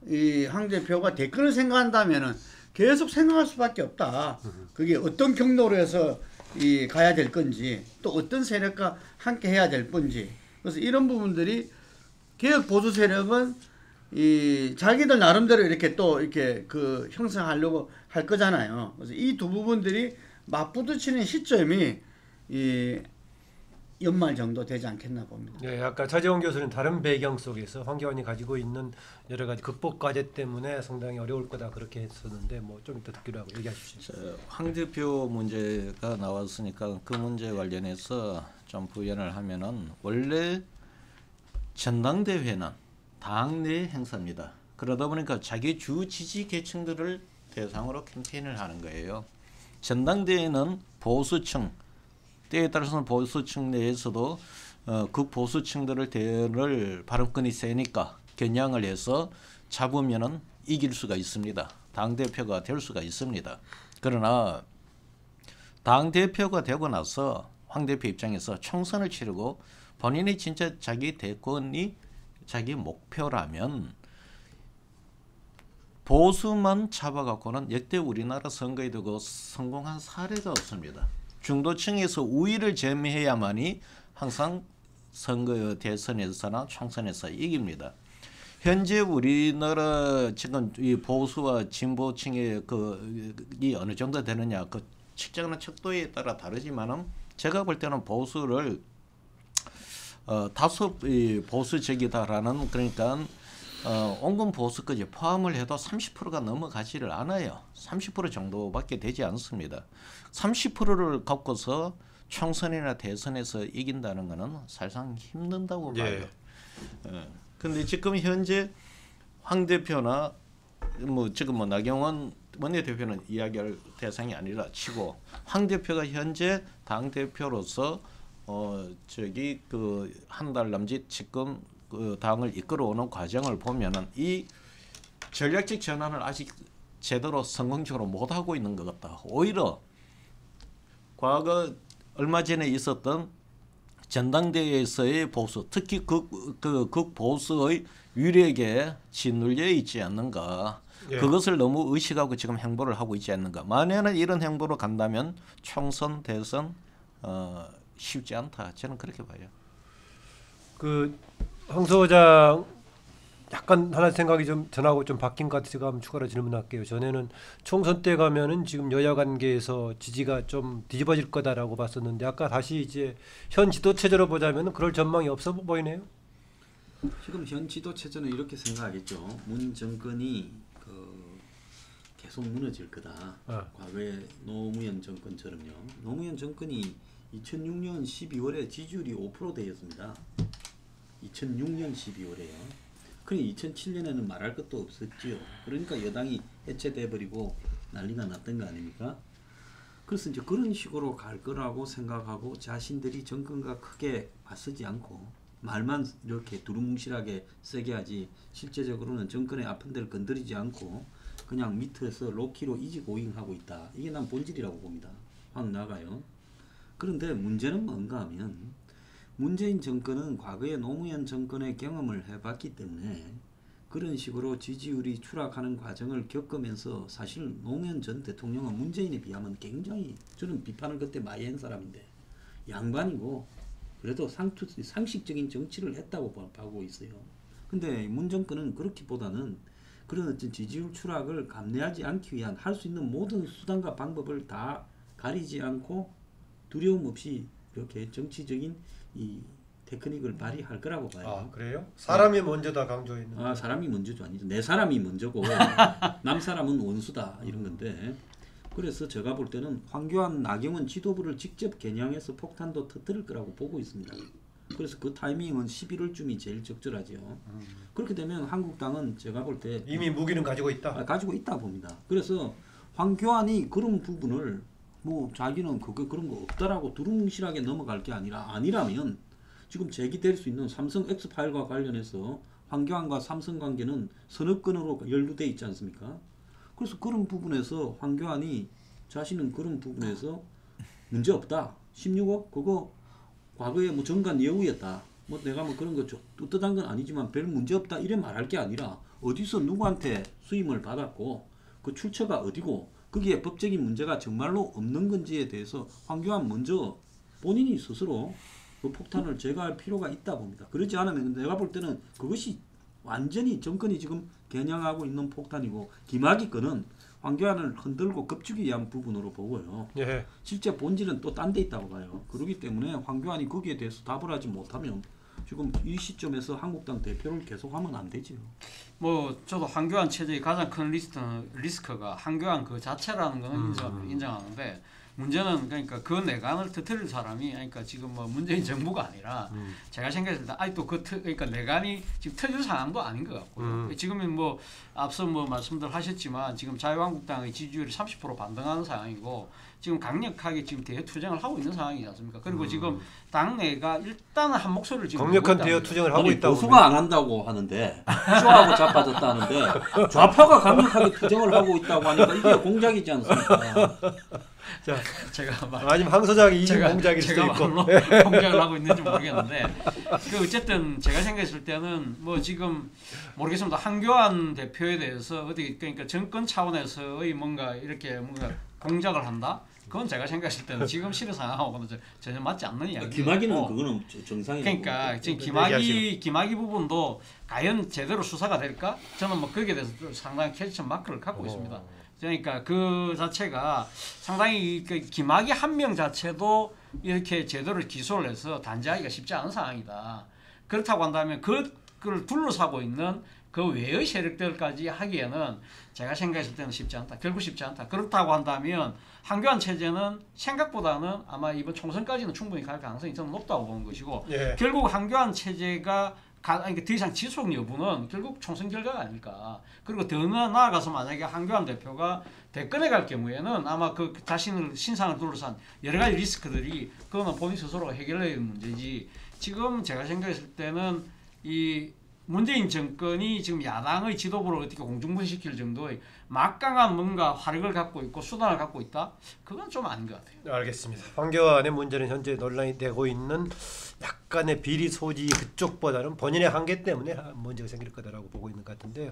Speaker 4: 이 황 대표가 대권을 생각한다면은 계속 생각할 수밖에 없다. 그게 어떤 경로로 해서 이 가야 될 건지 또 어떤 세력과 함께 해야 될 건지. 그래서 이런 부분들이 개혁 보수 세력은 이 자기들 나름대로 이렇게 또 이렇게 그 형성하려고 할 거잖아요. 그래서 이 두 부분들이 맞부딪히는 시점이 이 연말 정도 되지 않겠나 봅니다.
Speaker 1: 예, 아까 차재원 교수는 다른 배경 속에서 황교안이 가지고 있는 여러 가지 극복 과제 때문에 상당히 어려울 거다 그렇게 했었는데 뭐 좀 이따 듣기로 하고 얘기하십시오.
Speaker 3: 황 대표 문제가 나왔으니까 그 문제 관련해서 좀 부연을 하면은 원래 전당대회는 당내 행사입니다. 그러다 보니까 자기 주 지지 계층들을 대상으로 캠페인을 하는 거예요. 전당대회는 보수층 때에 따라서는 보수층 내에서도 극보수층들을 대를 발언권이 세니까 겨냥을 해서 잡으면은 이길 수가 있습니다. 당 대표가 될 수가 있습니다. 그러나 당 대표가 되고 나서 황 대표 입장에서 총선을 치르고 본인이 진짜 자기 대권이 자기 목표라면 보수만 잡아갖고는 역대 우리나라 선거에도 그 성공한 사례가 없습니다. 중도층에서 우위를 점해야만이 항상 선거 대선에서나 총선에서 이깁니다. 현재 우리나라 지금 이 보수와 진보층의 이 어느 정도 되느냐 그 측정하는 척도에 따라 다르지만은 제가 볼 때는 보수를 다소 보수적이다라는 그러니까 온건 보수까지 포함을 해도 30%가 넘어가지를 않아요. 30% 정도밖에 되지 않습니다. 30%를 갖고서 총선이나 대선에서 이긴다는 것은 사실상 힘든다고 봐요. 근데 지금 현재 황 대표나 뭐 지금 뭐 나경원 원내대표는 이야기할 대상이 아니라 치고 황 대표가 현재 당 대표로서 저기 그 한 달 남짓 지금 그 당을 이끌어오는 과정을 보면은 이 전략적 전환을 아직 제대로 성공적으로 못 하고 있는 것 같다. 오히려 과거 얼마 전에 있었던 전당대회에서의 보수, 특히 극보수의 위력에 짓눌려 있지 않는가.
Speaker 1: 예.
Speaker 3: 그것을 너무 의식하고 지금 행보를 하고 있지 않는가. 만약에 이런 행보로 간다면 총선, 대선 쉽지 않다. 저는 그렇게 봐요.
Speaker 1: 그 황 소장 약간 하나 생각이 좀 전하고 좀 바뀐 것 같아서 한번 추가로 질문할게요. 전에는 총선 때 가면은 지금 여야 관계에서 지지가 좀 뒤집어질 거다라고 봤었는데 아까 다시 이제 현 지도 체제로 보자면은 그럴 전망이 없어 보이네요.
Speaker 2: 지금 현 지도 체제는 이렇게 생각하겠죠. 문 정권이 계속 무너질 거다. 과거의 노무현 정권처럼요. 노무현 정권이 2006년 12월에 지지율이 5%대였습니다. 2006년 12월에요. 그러니 2007년에는 말할 것도 없었지요. 그러니까 여당이 해체돼 버리고 난리가 났던 거 아닙니까? 그래서 이제 그런 식으로 갈 거라고 생각하고 자신들이 정권과 크게 맞서지 않고 말만 이렇게 두루뭉실하게 세게 하지 실제적으로는 정권의 아픈 데를 건드리지 않고 그냥 밑에서 로키로 이지고잉하고 있다. 이게 난 본질이라고 봅니다. 확 나가요. 그런데 문제는 뭔가 하면 문재인 정권은 과거에 노무현 정권의 경험을 해봤기 때문에 그런 식으로 지지율이 추락하는 과정을 겪으면서 사실 노무현 전 대통령은 문재인에 비하면 굉장히 저는 비판을 그때 많이 한 사람인데 양반이고 그래도 상식적인 정치를 했다고 보고 있어요. 근데 문 정권은 그렇기보다는 그런 어떤 지지율 추락을 감내하지 않기 위한 할 수 있는 모든 수단과 방법을 다 가리지 않고 두려움 없이 이렇게 정치적인 이 테크닉을 발휘할 거라고 봐요.
Speaker 1: 아 그래요? 사람이 먼저다 강조했는.
Speaker 2: 아 사람이 먼저도 아니죠. 내 사람이 먼저고 남 사람은 원수다 이런 건데 그래서 제가 볼 때는 황교안, 나경원 지도부를 직접 겨냥해서 폭탄도 터뜨릴 거라고 보고 있습니다. 그래서 그 타이밍은 11월쯤이 제일 적절하죠. 그렇게 되면 한국당은 제가 볼 때
Speaker 1: 이미 무기는 가지고 있다.
Speaker 2: 가지고 있다 봅니다. 그래서 황교안이 그런 부분을 뭐 자기는 그런 거 없다라고 두루뭉실하게 넘어갈 게 아니라면 지금 제기될 수 있는 삼성 X파일과 관련해서 황교안과 삼성 관계는 선업권으로 연루돼 있지 않습니까? 그래서 그런 부분에서 황교안이 자신은 그런 부분에서 문제 없다. 16억 그거 과거에 뭐 정관 예우였다. 뭐 내가 뭐 그런 거 떳떳한 건 아니지만 별 문제 없다 이래 말할 게 아니라 어디서 누구한테 수임을 받았고 그 출처가 어디고 거기에 법적인 문제가 정말로 없는 건지에 대해서 황교안 먼저 본인이 스스로 그 폭탄을 제거할 필요가 있다 봅니다. 그렇지 않으면 내가 볼 때는 그것이 완전히 정권이 지금 겨냥하고 있는 폭탄이고 김학의 거는 황교안을 흔들고 겁주기 위한 부분으로 보고요.
Speaker 1: 예.
Speaker 2: 실제 본질은 또 딴 데 있다고 봐요. 그렇기 때문에 황교안이 거기에 대해서 답을 하지 못하면 지금 이 시점에서 한국당 대표를 계속하면 안 되지요.
Speaker 5: 뭐 저도 황교안 체제의 가장 큰 리스크가 황교안 그 자체라는 거는 인정하는데 문제는 그러니까 그 내관을 터뜨릴 사람이 그러니까 지금 뭐 문재인 정부가 아니라 제가 생각했을 때 아직도 그러니까 내관이 지금 터질 상황도 아닌 것 같고요. 지금은 뭐 앞서 뭐 말씀들 하셨지만 지금 자유한국당의 지지율이 30% 반등하는 상황이고 지금 강력하게 지금 대여 투쟁을 하고 있는 상황이지 않습니까? 그리고 지금 당내가 일단은 한 목소리를 지금
Speaker 1: 강력한 대여 투쟁을 하고 있다고.
Speaker 2: 보수가 안 한다고 하는데 쇼하고 자빠졌다는데 좌파가 강력하게 투쟁을 하고 있다고 하니까 이게 공작이지 않습니까?
Speaker 1: 자,
Speaker 5: 제가
Speaker 1: 아니면 황 소장이 이중 공작일 수도 있고.
Speaker 5: 공작을 하고 있는지 모르겠는데 그 어쨌든 제가 생각했을 때는 뭐 지금 모르겠습니다. 황교안 대표에 대해서 어디 그러니까 정권 차원에서의 뭔가 이렇게 뭔가 공작을 한다. 그건 제가 생각했을 때는 지금 시대 상황하고는 전혀 맞지 않는 이야기예요.
Speaker 2: 김학의는 그거는 정상이라고.
Speaker 5: 그러니까 지금 김학의 부분도 과연 제대로 수사가 될까? 저는 뭐 거기에 대해서 상당히 퀘스천 마크를 갖고 있습니다. 그러니까 그 자체가 상당히 그 김학의 한 명 자체도 이렇게 제대로 기소를 해서 단죄하기가 쉽지 않은 상황이다. 그렇다고 한다면 그걸 둘러싸고 있는 그 외의 세력들까지 하기에는 제가 생각했을 때는 쉽지 않다. 결국 쉽지 않다. 그렇다고 한다면 황교안 체제는 생각보다는 아마 이번 총선까지는 충분히 갈 가능성이 저는 높다고 보는 것이고
Speaker 1: 예.
Speaker 5: 결국 황교안 체제가 더 이상 지속 여부는 결국 총선 결과가 아닐까. 그리고 더 나아가서 만약에 황교안 대표가 대권에 갈 경우에는 아마 그 자신을 신상을 둘러싼 여러 가지 리스크들이 그거는 본인 스스로가 해결해야 되는 문제지. 지금 제가 생각했을 때는 이 문재인 정권이 지금 야당의 지도부를 어떻게 공중분시킬 정도의 막강한 뭔가 화력을 갖고 있고 수단을 갖고 있다? 그건 좀 아닌 것 같아요.
Speaker 1: 알겠습니다. 황교안의 문제는 현재 논란이 되고 있는 약간의 비리 소지 그쪽보다는 본인의 한계 때문에 문제가 생길 거다라고 보고 있는 것 같은데요.